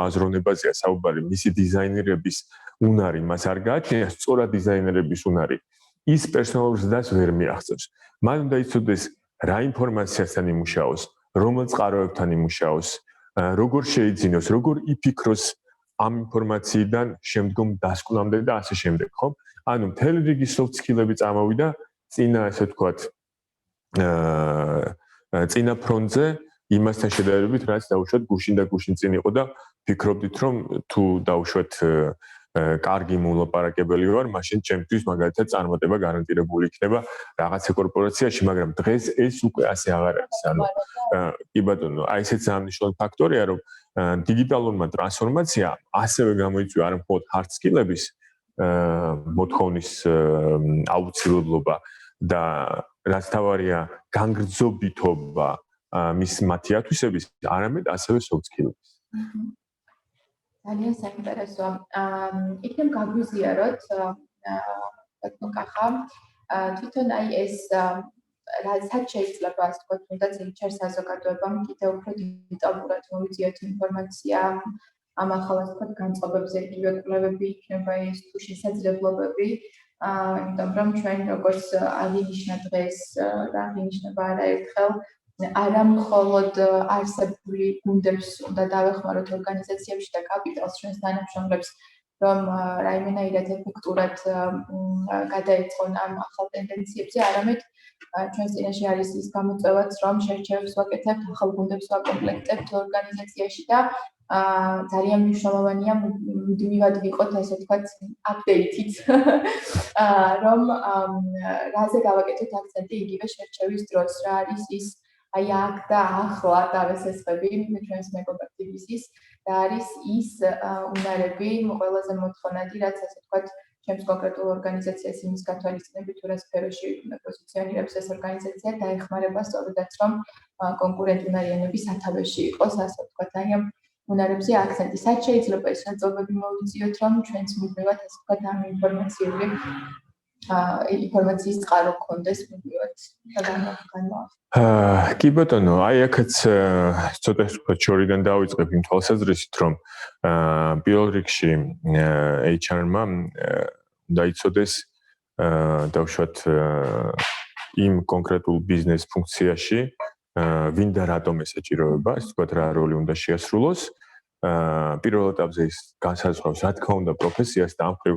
აზროვნებაზეა საუბარი, მისი დიზაინერების უნარი მას არ გააჩნია, სწორად დიზაინერების უნარი. ის პერსონალურ ზრდას ვერ მიაღწევს. მან უნდა იცოდეს რა ინფორმაციასთან იმუშაოს, რომელ წყაროებთან იმუშაოს, როგორ შეიძინოს, როგორ იფიქროს ამ ინფორმაციიდან შემდგომ დასკვნამდე და ასე შემდეგ, ხო? ანუ მთელი რიგი soft skill-ები წამოვიდა წინა, ესე ვთქვათ, წინა ფრონტზე იმასთან შედარებით, რაც დაუშვათ გუშინ და გუშინ წინ იყო და ფიქრობდით, რომ თუ დაუშვათ კარგი მოლაპარაკებელი ვარ, მაშინ ჩემთვის მაგალითად წარმატება გარანტირებული იქნება რაღაცა კორპორაციაში, მაგრამ დღეს ეს უკვე ასე აღარ არის. ანუ კი ბატონო, აი ესეც ძალიან მნიშვნელოვანი ფაქტორია, რომ დიგიტალურმა ტრანსფორმაციამ ასევე გამოიწვია არა მხოლოდ hard skill-ების მოთხოვნის აუცილებლობა და რაც თავარია განგრძობითობა მის მათი ათვისების, არამედ ასევე soft skill-ების. ძალიან საინტერესო. იქნებ გაგვიზიაროთ, ბატონო კახა, თვითონ აი ეს რასაც შეიძლება ასე ვთქვათ, თუნდაც HR საზოგადოებამ კიდევ უფრო დეტალურად მოვიძიოთ ინფორმაცია ამ ახალ ასე ვთქვათ განწყობებზე, იგივე კვლევები იქნება ეს თუ შესაძლებლობები, იმიტომ რომ ჩვენ როგორც აღინიშნა დღეს და აღინიშნება არაერთხელ, არა მხოლოდ არსებული გუნდებს უნდა დავეხმაროთ ორგანიზაციებში და კაპიტალს ჩვენს თანამშრომლებს რომ რაიმენაირად ეფექტურად გადაეწყონ ამ ახალ ტენდენციებზე, არამედ ჩვენს წინაშე არის ის გამოწვევაც, რომ შერჩევებს ვაკეთებთ, ახალ გუნდებს ვაკომპლექტებთ ორგანიზაციაში და ძალიან მნიშვნელოვანია მუდმივად ვიყოთ, ასე ვთქვათ, update-ით, რომ რაზე გავაკეთოთ აქცენტი იგივე შერჩევის დროს, რა არის ის აი აქ და ახლა დავესესხები ჩვენს მეგობრებს და არის ის უნარები ყველაზე მოთხოვნადი, რაც ასე ვთქვათ, ჩემს კონკრეტულ ორგანიზაციას იმის გათვალისწინებით, თუ რა სფეროში პოზიციონირებს ეს ორგანიზაცია დაეხმარება სწორედაც რომ კონკურენტუნარიანები სათავეში იყოს, ასე ვთქვათ, აი ამ უნარებზე აქცენტი. Სად შეიძლება ეს ნაწილები მოვიწიოთ, რომ ჩვენს მუდმივად ასე ვთქვათ, ამ ინფორმაციის წყარო გქონდეს მუდმივად და განმავლობაში. კი ბატონო, აი აქაც ცოტა ვთქვათ, შორიდან დავიწყებ იმ თვალსაზრისით, რომ პირველ რიგში HR-მა უნდა იცოდეს დავუშვათ იმ კონკრეტულ ბიზნეს ფუნქციაში ვინ და რატომ ესაჭიროება, ასე ვთქვათ, რა როლი უნდა შეასრულოს. პირველ ეტაპზე ის განსაზღვრავს, რა თქმა უნდა, პროფესიას და ამ მხრივ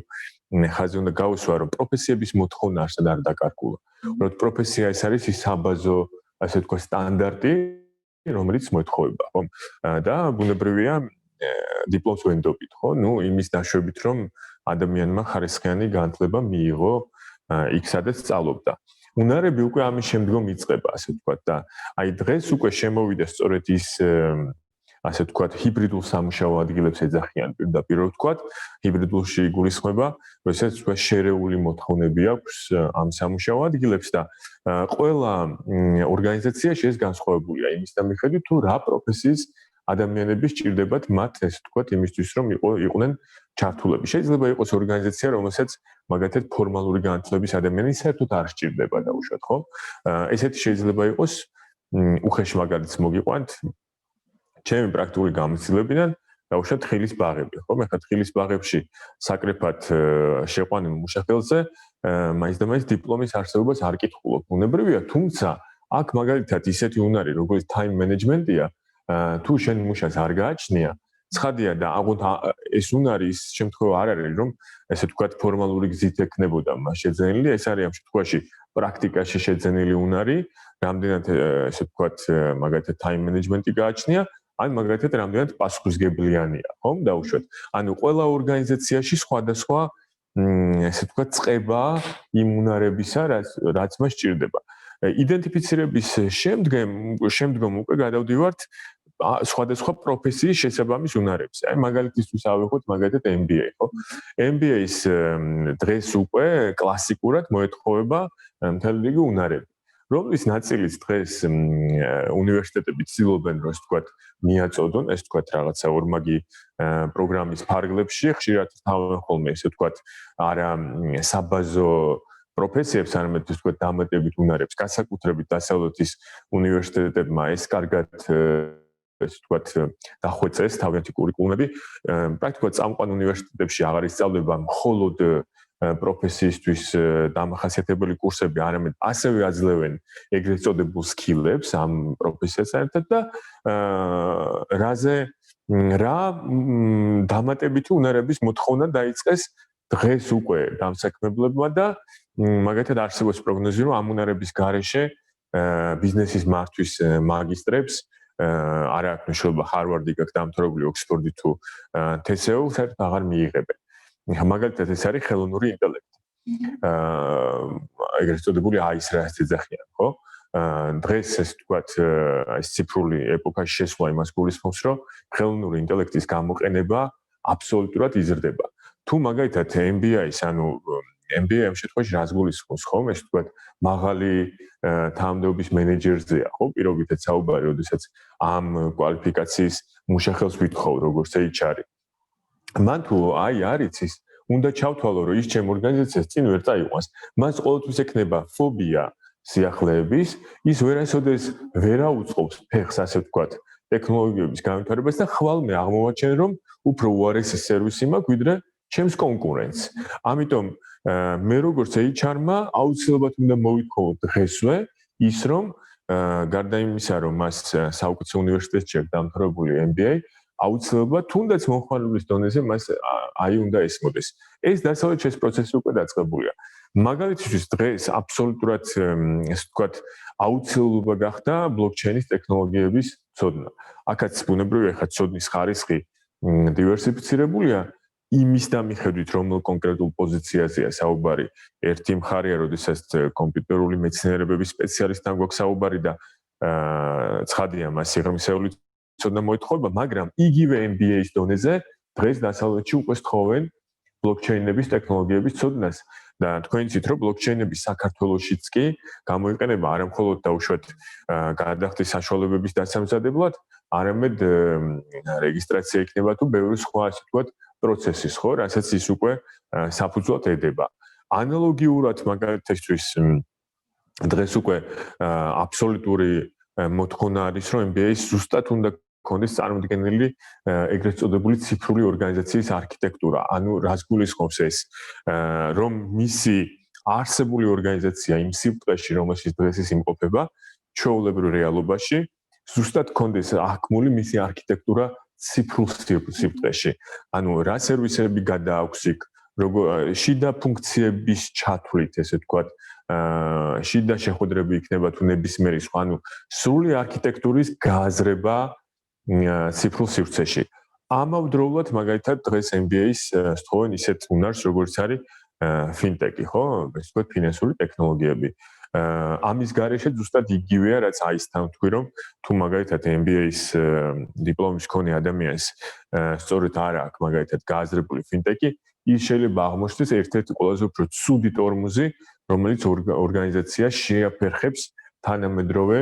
ხაზი უნდა გავუსვა, რომ პროფესიების მოთხოვნა არსად არ დაკარგულა. უბრალოდ პროფესია ეს არის ის საბაზო, ასე ვთქვათ, სტანდარტი, რომელიც მოეთხოვება, ხო? და ბუნებრივია დიპლომს ვენდობით, ხო? ნუ იმის დაშვებით, რომ ადამიანმა ხარისხიანი განათლება მიიღო იქ, სადაც სწავლობდა. უნარები უკვე ამის შემდგომ იწყება, ასე ვთქვათ, და აი დღეს უკვე შემოვიდა სწორედ ის ასე ვთქვათ, ჰიბრიდულ სამუშაო ადგილებს ეძახიან პირდაპირ ვთქვათ, ჰიბრიდულში გულისხმება, როდესაც თქვა შერეული მოთხოვნები აქვს ამ სამუშაო ადგილებს და ყველა ორგანიზაციაში ეს განსხვავებულია იმის მიხედვით, თუ რა პროფესიის ადამიანები სჭირდებათ მათ, ესე ვთქვათ, იმისთვის რომ იყვნენ ჩართულები. შეიძლება იყოს ორგანიზაცია, რომელსაც მაგათად ფორმალური განათლების ადამიანი საერთოდ არ სჭირდება დაუშვათ, ხო? ესეთი შეიძლება იყოს უხეში მაგალითს მოგიყვანთ ჩემი პრაქტიკული გამოცდილებიდან დავუშვათ თხილის ბაღები, ხო? მე ხა თხილის ბაღებში საკრეფად შეყვანილ მუშახელზე მაინც და მაინც დიპლომის არსებობას არ კითხულობ. ბუნებრივია, თუმცა აქ მაგალითად ისეთი უნარი, როგორც time management-ია, თუ შენ მუშას არ გააჩნია, ცხადია და აღუთ ეს უნარი ის შემთხვევა არ არის, რომ ესე ვთქვათ ფორმალური გზით ექნებოდა მას შეძენილი, ეს არის ამ შემთხვევაში პრაქტიკაში შეძენილი უნარი, რამდენად ესე ვთქვათ მაგალითად time management-ი გააჩნია, ან მაგალითად რამდენად პასუხისგებლიანია, ხო? დავუშვათ. ანუ ყველა ორგანიზაციაში სხვადასხვა ესე ვთქვათ წყება იმ უნარებისა, რაც მას სჭირდება. იდენტიფიცირების შემდგომ უკვე გადავდივართ სხვადასხვა პროფესიის შესაბამის უნარებზე. აი მაგალითისთვის ავიღოთ მაგალითად MBA, ხო? MBA-ის დღეს უკვე კლასიკურად მოეთხოვება მთელი რიგი უნარები. რომლის ნაწილიც დღეს უნივერსიტეტები ცდილობენ, რომ ვთქვათ, მიაწოდონ, ეს ვთქვათ, რაღაცა ორმაგი პროგრამის ფარგლებში, ხშირად თავენ ხოლმე, ესე ვთქვათ, არა საბაზო პროფესიებს, არამედ ვთქვათ, დამატებით უნარებს, განსაკუთრებით დასავლეთის უნივერსიტეტებმა ეს კარგად ესე ვთქვათ, დახვეწეს თავიანთი კურიკულუმები. პრაქტიკულად წამყვან უნივერსიტეტებში აღარ ისწავლება მხოლოდ პროფესიისთვის დამახასიათებელი კურსები, არამედ ასევე აძლევენ ეგრეთ წოდებულ სკილებს ამ პროფესიასთან ერთად და რა დამატებითი უნარების მოთხოვნა დაიწყეს დღეს უკვე დამსაქმებლებმა და მაგათად არსებობს პროგნოზი, რომ ამ უნარების გარეშე ბიზნესის მართვის მაგისტრებს არ აქვს მნიშვნელობა ჰარვარდი გაქვს დამთავრებული ოქსფორდი თუ TSU საერთოდ აღარ მიიღებენ. მაგალითად ეს არის ხელოვნური ინტელექტი. ეგრეთ წოდებული AI-ს რაც ეძახიან, ხო? დღეს ეს ვთქვათ, ეს ციფრული ეპოქაში შესვლა იმას გულისხმობს, რომ ხელოვნური ინტელექტის გამოყენება აბსოლუტურად იზრდება. თუ მაგალითად MBA-ის, ანუ MBA ამ შემთხვევაში რას გულისხმობს, ხო? ეს ვთქვათ, მაღალი თანამდებობის მენეჯერზეა, ხო? პირობითად საუბარი, როდესაც ამ კვალიფიკაციის მუშახელს ვითხოვ, როგორც HR-ი. მან თუ აი არ იცის, უნდა ჩავთვალო, რომ ის ჩემ ორგანიზაციას წინ ვერ წაიყვანს. მას ყოველთვის ექნება ფობია სიახლეების, ის ვერასოდეს ვერ აუწყობს ფეხს, ასე ვთქვათ, ტექნოლოგიების განვითარებას და ხვალმე აღმოვაჩენ, რომ უფრო უარესი სერვისი მაქვს, ვიდრე ჩემს კონკურენტს. ამიტომ მე როგორც HR-მა აუცილებლად უნდა მოვიქოვო დღესვე ის, რომ გარდა იმისა, რომ მას საუკეთესო უნივერსიტეტში აქვს დამთავრებული MBA, აუცილებლად თუნდაც მომხმარებლის დონეზე მას უნდა ესმოდეს. ეს დასავლეთ ეს პროცესი უკვე დაწყებულია. მაგალითისთვის დღეს აბსოლუტურად ესე ვთქვათ, აუცილებლობა გახდა ბლოკჩეინის ტექნოლოგიების ცოდნა. აქაც ბუნებრივია ხა ცოდნის ხარისხი დივერსიფიცირებულია იმის დამიხედვით, რომელ კონკრეტულ პოზიციაზეა საუბარი. ერთი მხარეა, როდესაც კომპიუტერული მეცნიერებების სპეციალისტთან გვაქვს საუბარი და ცხადია მას სიღრმისეული ცოდნა მოეთხოვება, მაგრამ იგივე MBA-ის დონეზე დღეს დასავლეთში უკვე სთხოვენ ბლოკჩეინების ტექნოლოგიების ცოდნას და თქვენ იცით, რომ ბლოკჩეინები საქართველოშიც კი გამოიყენება არა მხოლოდ დაუშვათ გადახდის საშუალებების დასამზადებლად, არამედ რეგისტრაცია იქნება თუ ბევრი სხვა ასე ვთქვათ პროცესის, ხო, რასაც ის უკვე საფუძვლად ედება. ანალოგიურად მაგალითისთვის დღეს უკვე აბსოლუტური მოთხოვნა არის, რომ MBA-ის ზუსტად უნდა კონდეს წარმოდგენილი ეგრეთ წოდებული ციფრული ორგანიზაციის არქიტექტურა. ანუ რას გულისხმობს ეს? რომ მისი არსებული ორგანიზაცია იმ სიბრტყეში, რომელშიც დღეს ის იმყოფება, ჩვეულებრივ რეალობაში, ზუსტად კონდეს აღქმული მისი არქიტექტურა ციფრულ სიბრტყეში. ანუ რა სერვისები გადააქვს იქ, შიდა ფუნქციების ჩათვლით, ესე ვთქვათ, შიდა შეხვედრები იქნება თუ ნებისმიერი სხვა, ანუ სრული არქიტექტურის გააზრება ციფრულ სივრცეში. ამავდროულად მაგალითად დღეს MBA-ის სთხოვენ ისეთ უნარს, როგორც არის ფინტეკი, ხო? ესე ვთქვათ, ფინანსური ტექნოლოგიები. ამის გარეშე ზუსტად იგივეა, რაც აისთან ვთქვი, რომ თუ მაგალითად MBA-ის დიპლომის მქონე ადამიანს სწორედ არ აქვს მაგალითად გააზრებული ფინტეკი, ის შეიძლება აღმოჩნდეს ერთ-ერთი ყველაზე უფრო ცუდი ტორმოზი, რომელიც ორგანიზაციას შეაფერხებს თანამედროვე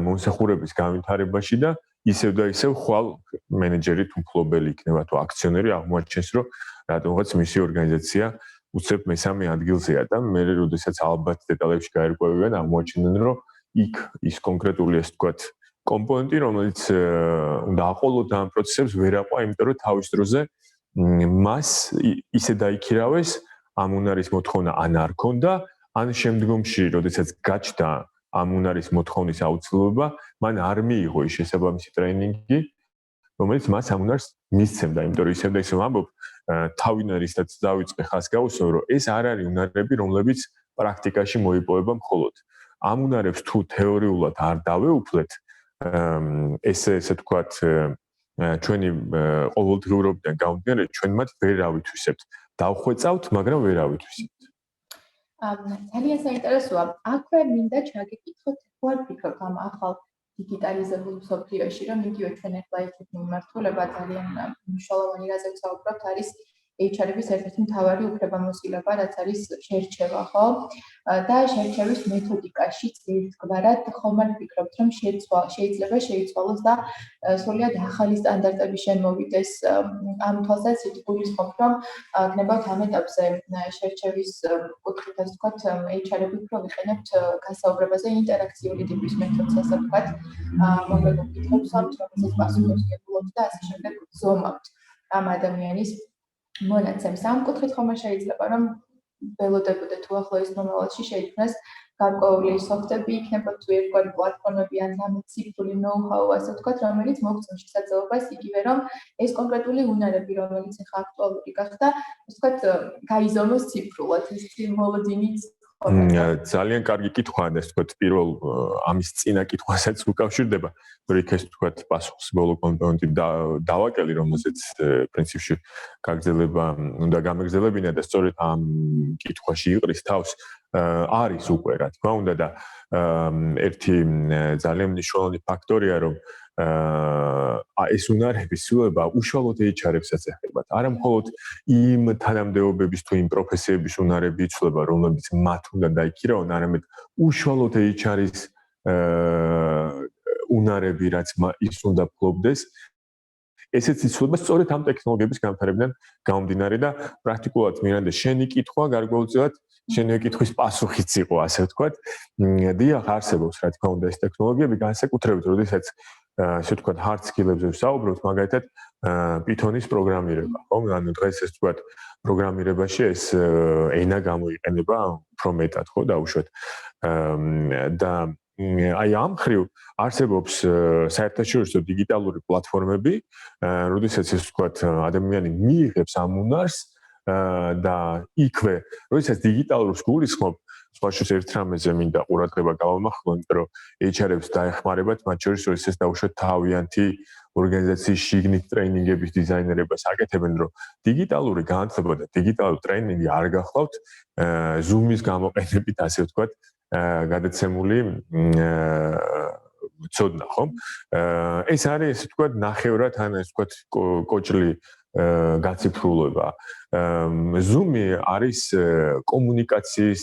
მომსახურების განვითარებაში და ისევ და ისევ ხვალ მენეჯერი თუ მფლობელი იქნება თუ აქციონერი აღმოაჩენს, რომ რატომღაც მისი ორგანიზაცია უცებ მესამე ადგილზეა და მე როდესაც ალბათ დეტალებში გაერკვევიან, აღმოაჩენენ, რომ იქ ის კონკრეტული ასე ვთქვათ კომპონენტი, რომელიც უნდა აყოლოთ ამ პროცესებს, ვერ აყვა, იმიტომ რომ თავის დროზე მას ისე დაიქირავეს ამ უნარის მოთხოვნა ან არ ქონდა, ან შემდგომში, როდესაც გაჩნდა ამ უნარის მოთხოვნის აუცილებლობა, მან არ მიიღო ის შესაბამისი ტრეინინგი, რომელიც მას ამ უნარს მისცემდა, იმიტომ რომ ისევ და ისევ ამბობ, თავინარისაც დავიწყე ხას გავუსვენ, რომ ეს არ არის უნარები, რომლებიც პრაქტიკაში მოიპოვება მხოლოდ. ამ უნარებს თუ თეორიულად არ დავეუფლეთ, ესე ვთქვათ, ჩვენი ყოველდღიურობიდან გამომდინარე, ჩვენ მათ ვერ ავითვისებთ. დავხვეწავთ, მაგრამ ვერ ავითვისებთ. ძალიან საინტერესოა. აქვე მინდა ჩაგეკითხოთ, თუ არ ფიქრობთ ამ ახალ დიგიტალიზებულ მსოფლიოში, რომ იგივე ჩვენ ახლა იქით მიმართულება ძალიან მნიშვნელოვანი რაზე ვსაუბრობთ, არის HR-ების ერთ-ერთი მთავარი უფლებამოსილება, რაც არის შერჩევა, ხო? და შერჩევის მეთოდიკაშიც ერთგვარად ხომ არ ფიქრობთ, რომ შეიძლება შეიცვალოს და სრულად ახალი სტანდარტები შემოვიდეს. ამ თვალსაზრისით გულისხმობთ, რომ გნებავთ ამ ეტაპზე შერჩევის კუთხით, ასე ვთქვათ, HR-ები უფრო ვიყენებთ გასაუბრებაზე ინტერაქციული ტიპის მეთოდს, ასე ვთქვათ, მომრგვალ კითხვებს ამთ, რომელსაც პასუხობს გებულობთ და ასე შემდეგ ზომავთ ამ ადამიანის მონაცემს. ამ კუთხით ხომ არ შეიძლება, რომ ველოდებოდე თუ ახლოის მომავალში შეიქმნას გარკვეული სოფტები იქნება თუ ერთგვარი პლატფორმები ან რამე ციფრული ნოუ-ჰაუ, ასე ვთქვათ, რომელიც მოგწონს შესაძლებლობას იგივე, რომ ეს კონკრეტული უნარები, რომელიც ახლა აქტუალური გახდა, ასე ვთქვათ, გაიზომოს ციფრულად, ეს მოლოდინიც ძალიან კარგი კითხვაა და ასე ვთქვათ, პირველ ამის წინა კითხვასაც უკავშირდება, რომ იქ ეს ვთქვათ, პასუხს ბოლო კომპონენტი დავაკელი, რომელზეც პრინციპში გაგრძელება უნდა გამეგრძელებინა და სწორედ ამ კითხვაში იყრის თავს არის უკვე, რა თქმა უნდა და ერთი ძალიან მნიშვნელოვანი ფაქტორია, რომ ეს უნარები სულება უშუალოდ HR-ებსაც ეხებათ. არა მხოლოდ იმ თანამდებობების თუ იმ პროფესიების უნარები იცვლება, რომლებიც მათ უნდა დაიქირავონ, არამედ უშუალოდ HR-ის უნარები, რაც ის უნდა ფლობდეს. ესეც იცვლება სწორედ ამ ტექნოლოგიების განვითარებიდან გამომდინარე და პრაქტიკულად მირანდა შენი კითხვა გარკვეულწილად შენი კითხვის პასუხიც იყო, ასე ვთქვათ. დიახ, არსებობს, რა თქმა უნდა, ეს ტექნოლოგიები განსაკუთრებით, როდესაც ასე ვთქვათ, hard skill-ებზე ვსაუბრობთ, მაგალითად, Python-ის პროგრამირება, ხო? ანუ დღეს ეს ვთქვათ, პროგრამირებაში ეს ენა გამოიყენება უფრო მეტად, ხო, დაუშვათ. და აი ამ ხრივ არსებობს საერთაშორისო დიგიტალური პლატფორმები, როდესაც ეს ვთქვათ ადამიანი მიიღებს ამ უნარს და იქვე, როდესაც დიგიტალურს გულისხმობ, სხვა შორის ერთ რამეზე მინდა ყურადღება გავამახვილო, იმიტომ რომ HR-ებს დაეხმარებათ, მათ შორის როდესაც დაუშვათ თავიანთი ორგანიზაციის შიგნით ტრეინინგების დიზაინერებას აკეთებენ, რომ დიგიტალური განათლება და დიგიტალური ტრეინინგი არ გახლავთ Zoom-ის გამოყენებით, ასე ვთქვათ, გადაცემული ცოდნა, ხო? ეს არის, ასე ვთქვათ, ნახევრად, ან ასე ვთქვათ, კოჭლი გაციფრულება. Zoom-ი არის კომუნიკაციის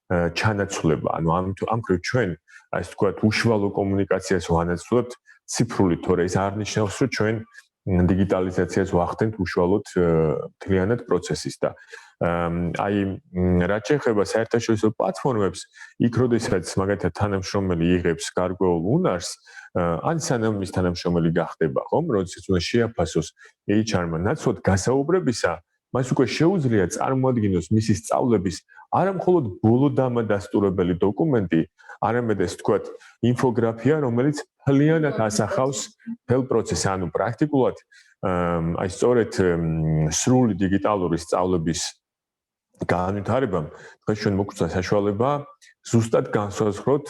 ჩანაცვლება, ანუ ამ ხრივ ჩვენ, ასე ვთქვათ, უშუალო კომუნიკაციას ვანაცვლებთ ციფრული, თორე ეს არ ნიშნავს, რომ ჩვენ დიგიტალიზაციას ვახდენთ უშუალოდ მთლიანად პროცესის და აი რაც შეეხება საერთაშორისო პლატფორმებს, იქ როდესაც მაგალითად თანამშრომელი იღებს გარკვეულ უნარს, ან სანამ ის თანამშრომელი გახდება, ხომ, როდესაც უნდა შეაფასოს HR-მა ნაცვლად გასაუბრებისა, მას უკვე შეუძლია წარმოადგინოს მისი სწავლების არა მხოლოდ ბოლოდამადასტურებელი დოკუმენტი, არამედ ეს თქვათ ინფოგრაფია, რომელიც მთლიანად ასახავს მთელ პროცესს, ანუ პრაქტიკულად აი სწორედ სრული დიგიტალური სწავლების განვითარებამ დღეს ჩვენ მოგვწია საშუალება ზუსტად განსაზღვროთ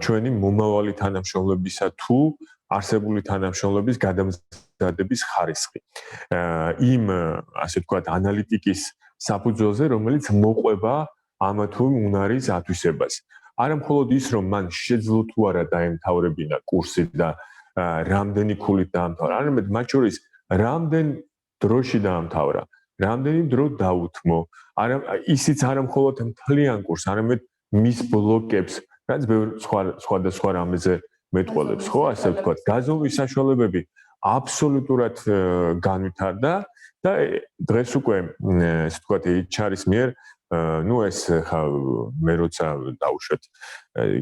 ჩვენი მომავალი თანამშრომლებისა თუ არსებული თანამშრომლების გადამზადების ხარისხი. იმ ასე ვთქვათ ანალიტიკის საფუძველზე, რომელიც მოყვება ამა თუ უნარის ათვისებას. არა მხოლოდ ის, რომ მან შეძლო თუ არა დაემთავრებინა კურსი და რამდენი ქულით დაამთავრა, არამედ მათ შორის რამდენ დროში დაამთავრა, რამდენი დრო დაუთმო. ისიც არა მხოლოდ მთლიან კურსს, არამედ მის ბლოკებს, რაც ბევრ სხვადასხვა რამეზე მეტყველებს, ხო, ასე ვთქვათ, გაზომვის საშუალებები აბსოლუტურად განვითარდა და დღეს უკვე ასე ვთქვათ HR-ის მიერ ეს ხა მე როცა დავუშვათ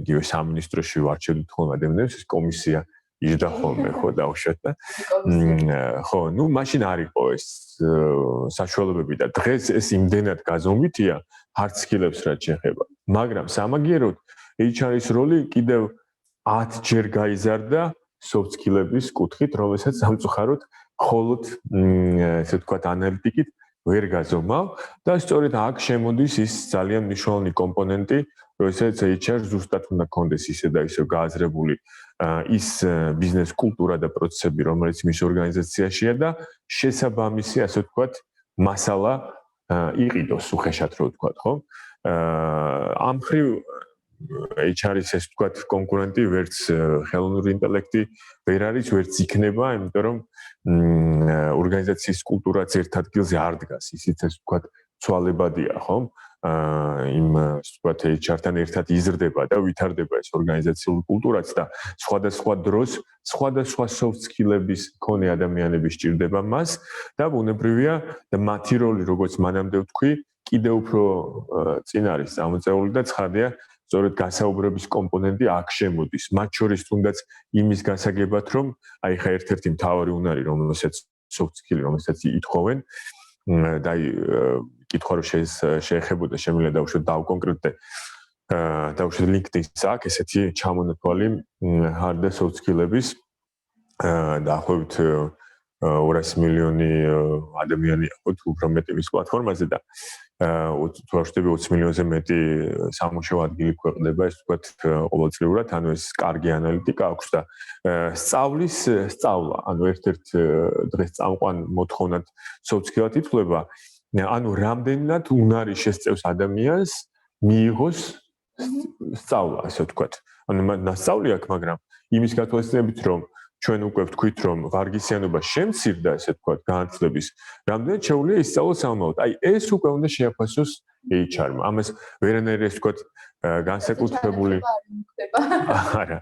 იგივე სამინისტროში ვარჩევდით ხოლმე ადამიანებს, ეს კომისია იჯდა ხოლმე, ხო, დავუშვათ და ხო, მაშინ არ იყო ეს საშუალებები და დღეს ეს იმდენად გაზომვითია hard skills რაც შეეხება. მაგრამ სამაგიეროდ HR-ის როლი კიდევ 10 ჯერ გაიზარდა soft skill-ების კუთხით, რომელსაც სამწუხაროდ მხოლოდ ესე ვთქვათ ანალიტიკით ვერ გაზომავ და სწორედ აქ შემოდის ის ძალიან მნიშვნელოვანი კომპონენტი, როდესაც HR ზუსტად უნდა კონდეს ისე და ისე გააზრებული ის ბიზნეს კულტურა და პროცესები, რომელიც მის ორგანიზაციაშია და შესაბამისი, ასე ვთქვათ, მასალა იყიდოს უხეშად რო ვთქვათ, ხო? ამ ხრივ HR-ის ეს ვთქვათ კონკურენტი ვერც ხელოვნური ინტელექტი ვერ არის, ვერც იქნება, იმიტომ რომ ორგანიზაციის კულტურაც ერთ ადგილზე არ დგას, ისიც ეს ვთქვათ ცვალებადია, ხო? იმ ვთქვათ HR-თან ერთად იზრდება და ვითარდება ეს ორგანიზაციული კულტურაც და სხვადასხვა დროს სხვადასხვა soft skill-ების მქონე ადამიანები სჭირდება მას და ბუნებრივია და მათი როლი, როგორც მანამდე ვთქვი, კიდევ უფრო წინ არის წამოწეული და ცხადია სწორედ გასაუბრების კომპონენტი აქ შემოდის. მათ შორის თუნდაც იმის გასაგებად, რომ აი ხა ერთ-ერთი მთავარი უნარი, რომელსაც soft skill, რომელსაც ითხოვენ და აი კითხვა რომ შეეხებოდა შემიძლია დავუშვათ დავკონკრეტდე დავუშვათ LinkedIn-ს აქ ესეთი ჩამონათვალი hard და soft skill-ების დაახლოებით 200 მილიონი ადამიანი აქვთ უფრო მეტი მის პლატფორმაზე და თვარშტები 20 მილიონზე მეტი სამუშაო ადგილი ქვეყნდება, ეს ვთქვათ ყოველწლიურად, ანუ ეს კარგი ანალიტიკა აქვს და სწავლა, ანუ ერთ-ერთ დღეს წამყვან მოთხოვნად soft skill-ად ითვლება, ანუ რამდენად უნარი შესწევს ადამიანს მიიღოს სწავლა, ასე ვთქვათ. ანუ მასწავლი აქვს, მაგრამ იმის გათვალისწინებით, რომ ჩვენ უკვე ვთქვით, რომ ვარგისიანობა შემცირდა, ასე ვთქვათ, განათლების, რამდენად შეუძლია ისწავლოს სამომავლოდ. აი, ეს უკვე უნდა შეაფასოს HR-მა. ამას ვერანაირ ეს ვთქვათ, განსაკუთრებული არა.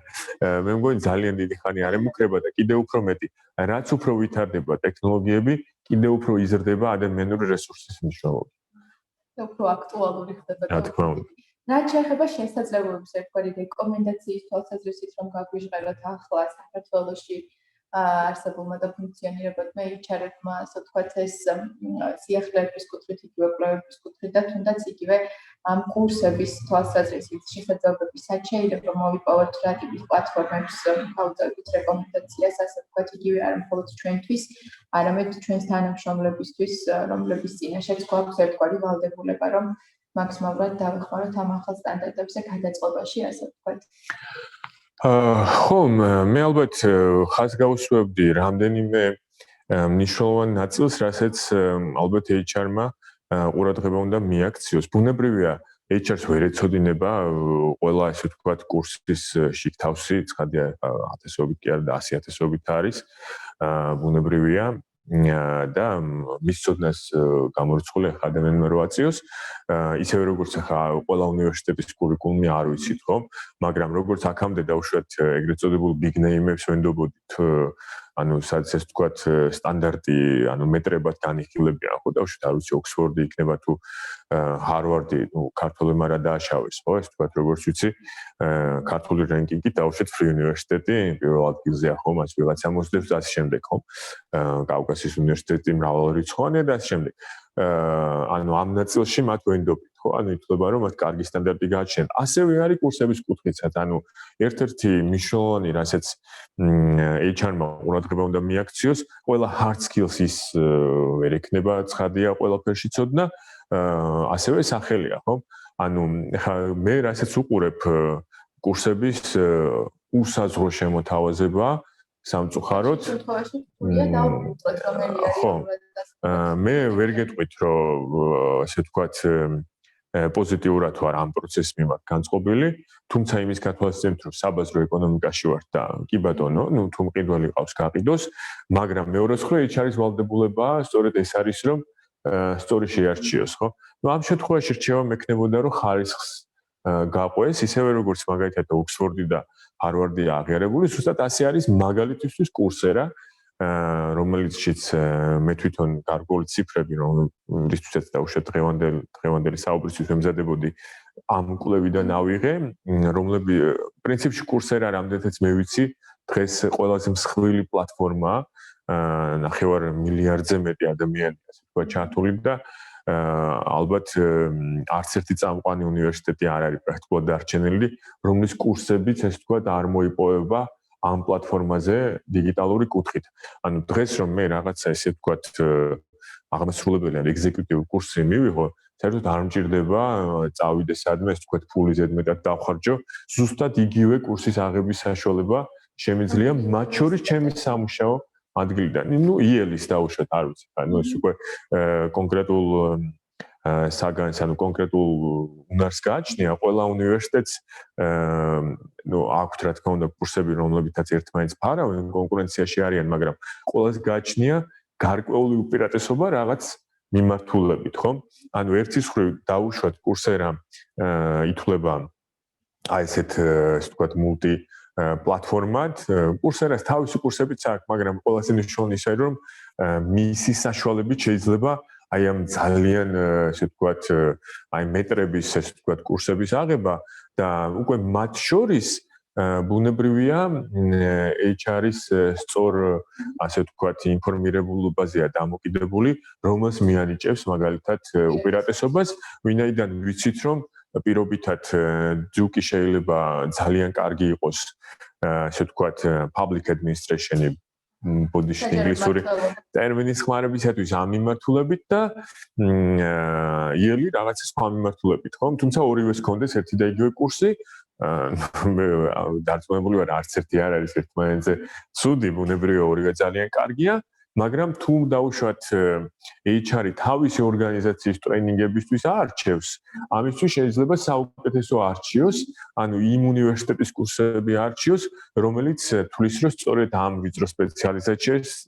მე მგონი ძალიან დიდი ხანი არ ემუქრება და კიდევ უფრო მეტი, რაც უფრო ვითარდება ტექნოლოგიები, კიდევ უფრო იზრდება ადამიანური რესურსის მნიშვნელობა. უფრო აქტუალური ხდება. რა თქმა უნდა. რაც შეეხება შესაძლებლობებს, ერთგვარი რეკომენდაციის თვალსაზრისით, რომ გაგვიჟღეროთ ახლა საქართველოში არსებულმა და ფუნქციონირებადმა HR-ებმა, ასე ვთქვათ, ეს სიახლეების კუთხით, იგივე კვლევების კუთხით და თუნდაც იგივე ამ კურსების თვალსაზრისით შესაძლებლობის საჩეირება მოვიპოვოთ რა ტიპის პლატფორმებს გავუწევთ რეკომენდაციას, ასე ვთქვათ, იგივე არ მხოლოდ ჩვენთვის, არამედ ჩვენს თანამშრომლებისთვის, რომლების წინაშეც გვაქვს ერთგვარი ვალდებულება, რომ მაქსიმალურად დავეხმაროთ ამ ახალ სტანდარტებზე გადაწყობაში, ასე ვთქვათ. ხო, მე ალბათ ხაზს გავუსვევდი რამდენიმე მნიშვნელოვან ნაწილს, რასაც ალბათ HR-მა ყურადღება უნდა მიაქციოს. ბუნებრივია, HR-ს ვერ ეცოდინება ყველა ესე ვთქვათ კურსის შიგთავსი, ცხადია 1000-ობით კი არა და 100,000-ობით არის. ბუნებრივია და მის ცოდნას გამორიცხული ახლა ადამიანმა რო აწიოს, ისევე როგორც ახლა ყველა უნივერსიტეტის კურიკულუმი არ ვიცით, ხო? მაგრამ როგორც აქამდე დაუშვათ ეგრეთ წოდებულ big name-ებს ვენდობოდით, ანუ სადაც ეს ვთქვათ სტანდარტი, ანუ მეტრებად განიხილებიან, ხო? დაუშვათ არ ვიცი ოქსფორდი იქნება თუ ჰარვარდი, ну, ქართულებმა რა დააშავეს, ხო? ეს ვთქვათ როგორც ვიცი, ქართული რენკინგი დაუშვათ free უნივერსიტეტი, პირველ ადგილზეა, ხო? მას ვიღაც ამოსდევს და ასე შემდეგ, ხო? კავკასიის უნივერსიტეტი მრავალრიცხოვანია და ასე შემდეგ. ანუ ამ ნაწილში მათ ვენდობთ, ხო? ანუ ითვლება, რომ მათ კარგი სტანდარტი გააჩნიათ. ასევე არის კურსების კუთხითაც, ანუ ერთ-ერთი მნიშვნელოვანი, რასაც HR-მა ყურადღება უნდა მიაქციოს, ყველა hard skills-ის ვერ ექნება ცხადია ყველაფერში ცოდნა, ასევე სახელია, ხო? ანუ ხა მე რასაც უყურებ კურსების უსაზღვრო შემოთავაზება სამწუხაროდ მე ვერ გეტყვით, რომ ასე ვთქვათ პოზიტიურად ვარ ამ პროცესის მიმართ განწყობილი, თუმცა იმის გათვალისწინებთ, რომ საბაზრო ეკონომიკაში ვარ და კი ბატონო, ну თუ მყიდველი ყავს გაყიდოს, მაგრამ მეორე მხრივ HR-ის ვალდებულებაა სწორედ ეს არის, რომ სწორი შეარჩიოს, ხო? ну ამ შემთხვევაში რჩევა მექნებოდა, რომ ხარისხს გაყვეს, ისევე როგორც მაგალითად ოქსფორდი და ჰარვარდი აღიარებული, ზუსტად ასე არის მაგალითისთვის კურსერა, რომელიცშიც მე თვითონ გარკვეული ციფრები, რომლისთვისაც დაუშვათ დღევანდელი საუბრისთვის ვემზადებოდი, ამ კვლევიდან ავიღე, რომლები პრინციპში კურსერა რამდენიც მე ვიცი, დღეს ყველაზე მსხვილი პლატფორმაა, 9 მილიარდზე მეტი ადამიანია, ასე ვთქვათ, ჩართული და ალბათ არც ერთი წამყვანი უნივერსიტეტი არ არის პრაქტიკულად დარჩენილი, რომლის კურსებიც ეს ვთქვათ არ მოიპოვება ამ პლატფორმაზე დიგიტალური კუთხით. ანუ დღეს რომ მე რაღაცა ესე ვთქვათ აღმასრულებელი ან ეგზეკუტივი კურსი მივიღო, საერთოდ არ მჭირდება წავიდე სადმე, ეს ვთქვათ ფული ზედმეტად დავხარჯო, ზუსტად იგივე კურსის აღების საშუალება შემიძლია მათ შორის ჩემი სამუშაო ადგილიდან. ну იელის დაუშვათ არ ვიცი, ანუ ეს უკვე კონკრეტულ საგანს, ანუ კონკრეტულ უნარს გააჩნია ყველა უნივერსიტეტს, ну აქვთ რა თქმა უნდა კურსები, რომლებითაც ერთმანეთს ფარავენ, კონკურენციაში არიან, მაგრამ ყველას გააჩნია გარკვეული უპირატესობა რაღაც მიმართულებით, ხო? ანუ ერთის მხრივ დაუშვათ კურსერა ითვლება აი ესეთ ასე ვთქვათ multi პლატფორმად, კურსერას თავისი კურსებიც აქვს, მაგრამ ყველაზე მნიშვნელოვანი ის არის, რომ მისი საშუალებით შეიძლება აი ამ ძალიან ასე ვთქვათ, აი მეტრების ასე ვთქვათ კურსების აღება და უკვე მათ შორის ბუნებრივია HR-ის სწორ ასე ვთქვათ ინფორმირებულობაზეა დამოკიდებული, რომელს მიანიჭებს მაგალითად უპირატესობას, ვინაიდან ვიცით, რომ პირობითად ძუკი შეიძლება ძალიან კარგი იყოს, ასე ვთქვათ, public administration-ი ბოდიში ინგლისური ტერმინის ხმარებისათვის ამ მიმართულებით და იელი რაღაცა სხვა მიმართულებით, ხო? თუმცა ორივეს კონდეს ერთი და იგივე კურსი, მე დარწმუნებული ვარ, არც ერთი არ არის ერთმანეთზე ცუდი, ბუნებრივია ორივე ძალიან კარგია, მაგრამ თუ დაუშვათ HR-ი თავისი ორგანიზაციის ტრეინინგებისთვის არჩევს, ამისთვის შეიძლება საუკეთესო არჩიოს, ანუ იმ უნივერსიტეტის კურსები არჩიოს, რომელიც თulis რომ სწორედ ამ ვიწრო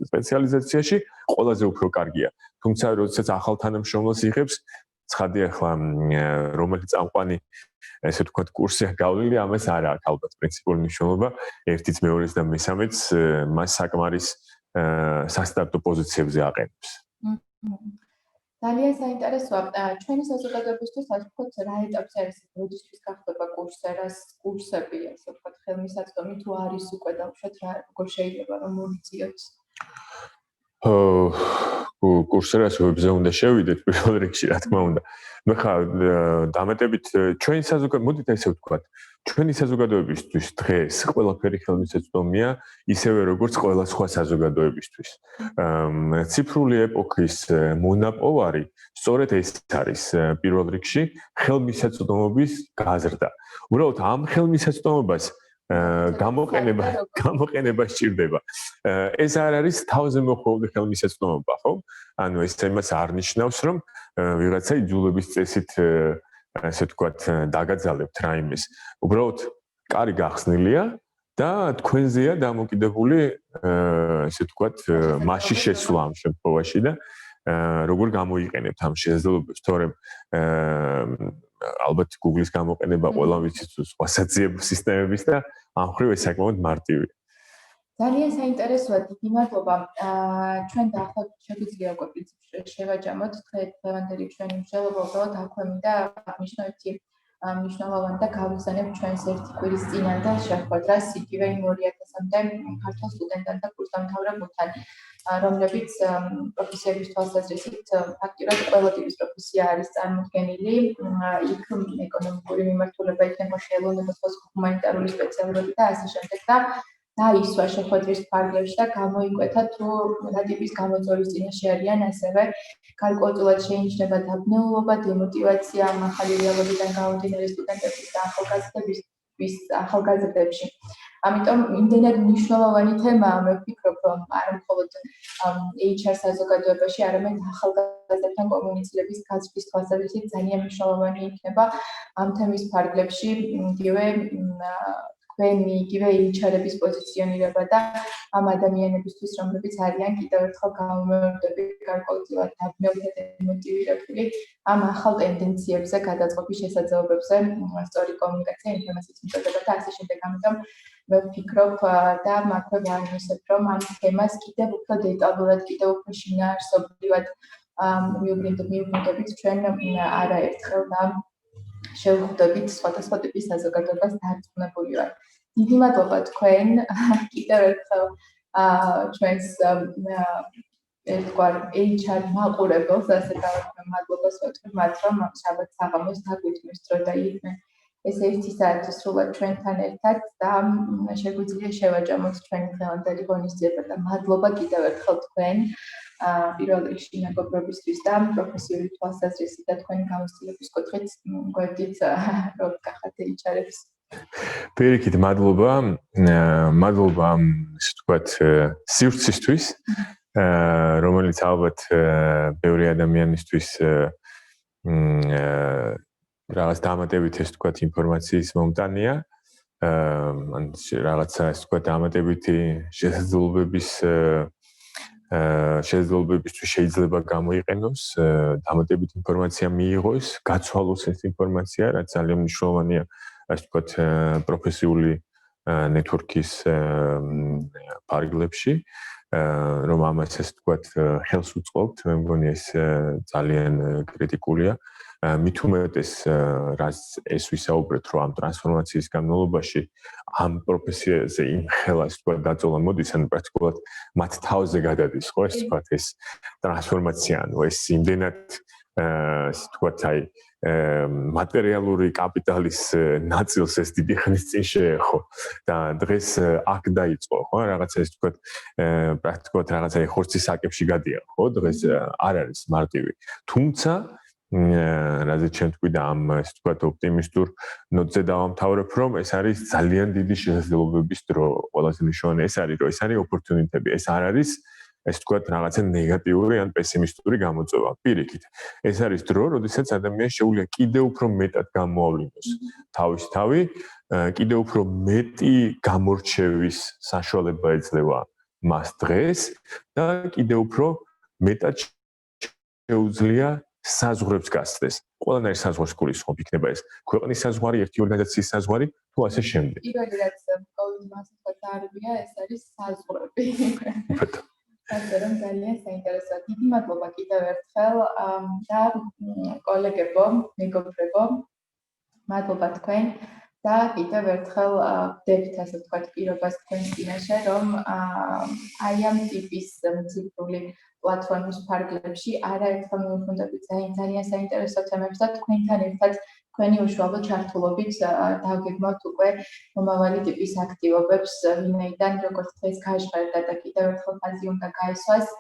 სპეციალიზაციაში ყველაზე უფრო კარგია. თუმცა როდესაც ახალ თანამშრომელს იღებს, ცხადია ახლა რომელიც წამყვანი ესე ვთქვათ კურსია გავლილი, ამას არ აქვს ალბათ პრინციპული მნიშვნელობა, ერთიც მეორეს და მესამეც მას საკმარის სასტარტო პოზიციებზე აყენებს. ძალიან საინტერესოა. ჩვენი საზოგადოებისთვის ასე ვთქვათ, რა ეტაპზე არის როდისთვის გახდება კურსები, ასე ვთქვათ, ხელმისაწვდომი თუ არის უკვე დავუშვათ რა, როგორ შეიძლება რომ მოვიწიოთ? კურსერასოებზე უნდა შევიდეთ პირველ რიგში, რა თქმა უნდა. მე ხა დამატებით ჩვენი მოდით ესე ვთქვათ, ჩვენი საზოგადოებისთვის დღეს ყველაფერი ხელმისაწვდომია, ისევე როგორც ყველა სხვა საზოგადოებისთვის. ციფრული ეპოქის მონაპოვარი სწორედ ეს არის პირველ რიგში ხელმისაწვდომობის გაზრდა. უბრალოდ ამ ხელმისაწვდომობას გამოყენება სჭირდება. ეს არ არის თავზე მოხმოვდი ხელმისაწვდომობა, ხო? ანუ ეს იმას არ ნიშნავს, რომ ვიღაცა იძულების წესით ასე ვთქვათ, დაგაძალებთ რაიმეს. უბრალოდ კარი გახსნილია და თქვენზეა დამოკიდებული ასე ვთქვათ, მასში შესვლა ამ შემთხვევაში და როგორ გამოიყენებთ ამ შესაძლებლობებს, თორემ ალბათ Google-ის გამოყენება ყველა ვიცით სხვა საძიებო სისტემების და ამ ხრივ ეს საკმაოდ მარტივია. ძალიან საინტერესოა, დიდი მადლობა. ჩვენ დაახლოებით შეგვიძლია უკვე პრინციპში შევაჯამოთ დღევანდელი ჩვენი მსჯელობა უბრალოდ აქვე მინდა აღნიშნო ერთი მნიშვნელოვანი და გავიხსენებ ჩვენს ერთი კვირის წინანდ შეხვედრას იგივე იმ 2000-მდე ქართულ სტუდენტთა კურსდამთავრებულთან, რომლებიც პროფესიების თვალსაზრისით ფაქტიურად ყველა ტიპის პროფესია არის წარმოდგენილი. იქ ეკონომიკური მიმართულება იქნება, ხელოვნებო, ჰუმანიტარული სპეციალობები და ასე შემდეგ და დაისვა შეხვედრის ფარგლებში და გამოიკვეთა თუ რა ტიპის გამოწვევის წინაშე არიან ასევე გარკვეულწილად შეინიშნება დაბნეულობა, demotivatsiya ახალი რეალობიდან გამომდინარე სტუდენტების და ახალგაზრდებში. ამიტომ იმდენად მნიშვნელოვანი თემაა, მე ვფიქრობ, რომ არა მხოლოდ HR საზოგადოებაში, არამედ ახალგაზრდებთან კომუნიცირების გაზრდის თვალსაზრისით ძალიან მნიშვნელოვანი იქნება ამ თემის ფარგლებში იგივე იგივე HR-ების პოზიციონირება და ამ ადამიანებისთვის, რომლებიც არიან კიდევ ერთხელ გამომეორდები გარკვეულწილად დაბნეულდა და დემოტივირებული ამ ახალ ტენდენციებზე, გადაწყობის შესაძლებლობებზე, სწორი კომუნიკაცია, ინფორმაციის მიწოდება და ასე შემდეგ. ამიტომ მე ვფიქრობ და მაქვე ვაინვესებ, რომ ამ თემას კიდევ უფრო დეტალურად, კიდევ უფრო შინაარსობრივად მივუბრუნდებით ჩვენ არაერთხელ და შევხვდებით სხვადასხვა ტიპის საზოგადოებას დარწმუნებული ვარ. დიდი მადლობა თქვენ კიდევ ერთხელ ჩვენს ერთგვარ HR მაყურებელს, ასე მადლობას ვეთქვი მათ, რომ შაბათ საღამოს დაგვითმის დრო და იყვნენ ეს 1 საათი სრულად ჩვენთან ერთად და შეგვიძლია შევაჯამოთ ჩვენი დღევანდელი ღონისძიება და მადლობა კიდევ ერთხელ თქვენ პირველ რიგში მეგობრებისთვის და პროფესიული თვალსაზრისით და თქვენი გამოცდილების კუთხით გვერდით რომ გახართ HR-ებს. Პირიქით, მადლობა ისე ვთქვათ სივრცისთვის, რომელიც ალბათ ბევრი ადამიანისთვის რაღაც დამატებით ეს ვთქვათ ინფორმაციის მომტანია, ან რაღაცა ეს ვთქვათ დამატებითი შესაძლებლობებისთვის შეიძლება გამოიყენოს, დამატებით ინფორმაცია მიიღოს, გაცვალოს ეს ინფორმაცია, რაც ძალიან მნიშვნელოვანია, ასე ვთქვათ, პროფესიული ნეტვორკის ფარგლებში, რომ ამას ეს ვთქვათ ხელს უწყობთ, მე მგონი ეს ძალიან კრიტიკულია. მით უმეტეს რაც ეს ვისაუბრეთ, რომ ამ ტრანსფორმაციის განმავლობაში ამ პროფესიაზე იმხელა ეს ვთქვათ დაწოლა მოდის, ან პრაქტიკულად მათ თავზე გადადის, ხო, ეს ვთქვათ ეს ტრანსფორმაცია, ანუ ეს იმდენად ასე ვთქვათ, აი მატერიალური კაპიტალის ნაწილს ეს დიდი ხნის წინ შეეხო და დღეს აქ დაიწყო, ხო, რაღაცა ეს ვთქვათ პრაქტიკულად რაღაცა ხორცის საკებში გადიან, ხო, დღეს არ არის მარტივი. თუმცა რაზეც ჩვენ თქვი და ამ ასე ვთქვათ ოპტიმისტურ ნოტზე დავამთავრებ, რომ ეს არის ძალიან დიდი შესაძლებლობების დრო. ყველაზე მნიშვნელოვანი ეს არის, რომ ეს არის ოპორტუნიტები, ეს არ არის ეს ვთქვათ რაღაცა ნეგატიური ან პესიმისტური გამოწვევა. პირიქით, ეს არის დრო, როდესაც ადამიანს შეუძლია კიდევ უფრო მეტად გამოავლინოს თავის თავი, კიდევ უფრო მეტი გამორჩევის საშუალება ეძლევა მას დღეს და კიდევ უფრო მეტად შეუძლია საზღვრებს გასცდეს. ყველანაირ საზღვრს გულისხმობ, იქნება ეს ქვეყნის საზღვარი, ერთი ორგანიზაციის საზღვარი, თუ ასე შემდეგ. პირველი რაც ყოველთვის მასწავლად არებია, ეს არის საზღვრები. ასე რომ ძალიან საინტერესოა. დიდი მადლობა კიდევ ერთხელ და კოლეგებო, მეგობრებო, მადლობა თქვენ და კიდევ ერთხელ ვდებით ასე ვთქვათ პირობას თქვენს წინაშე, რომ აი ამ ტიპის ციფრული პლატფორმის ფარგლებში არაერთხელ მივუხმდებით ძალიან საინტერესო თემებს და თქვენთან ერთად თქვენი უშუალო ჩართულობით დავგეგმავთ უკვე მომავალი ტიპის აქტივობებს, ვინაიდან როგორც დღეს გაჟღერდა და კიდევ ერთხელ ხაზი უნდა გაესვას,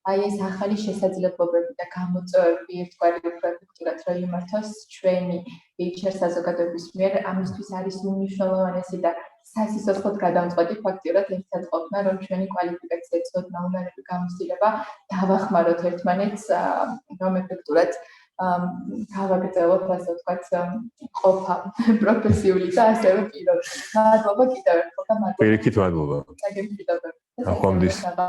აი ეს ახალი შესაძლებლობები და გამოწვევები ერთგვარი უფრო ეფექტურად რომ იმართოს ჩვენი HR საზოგადოების მიერ, ამისთვის არის უმნიშვნელოვანესი და სასიცოცხლოდ გადამწყვეტი ფაქტიურად ერთად ყოფნა, რომ ჩვენი კვალიფიკაცია, ცოდნა, უნარები, გამოცდილება დავახმაროთ ერთმანეთს, რომ ეფექტურად გავაგრძელოთ, ასე ვთქვათ, ყოფა პროფესიული და ასევე პიროვნული. მადლობა კიდევ ერთხელ და მადლობა. პირიქით მადლობა. გაგემშვიდობებით. ახლა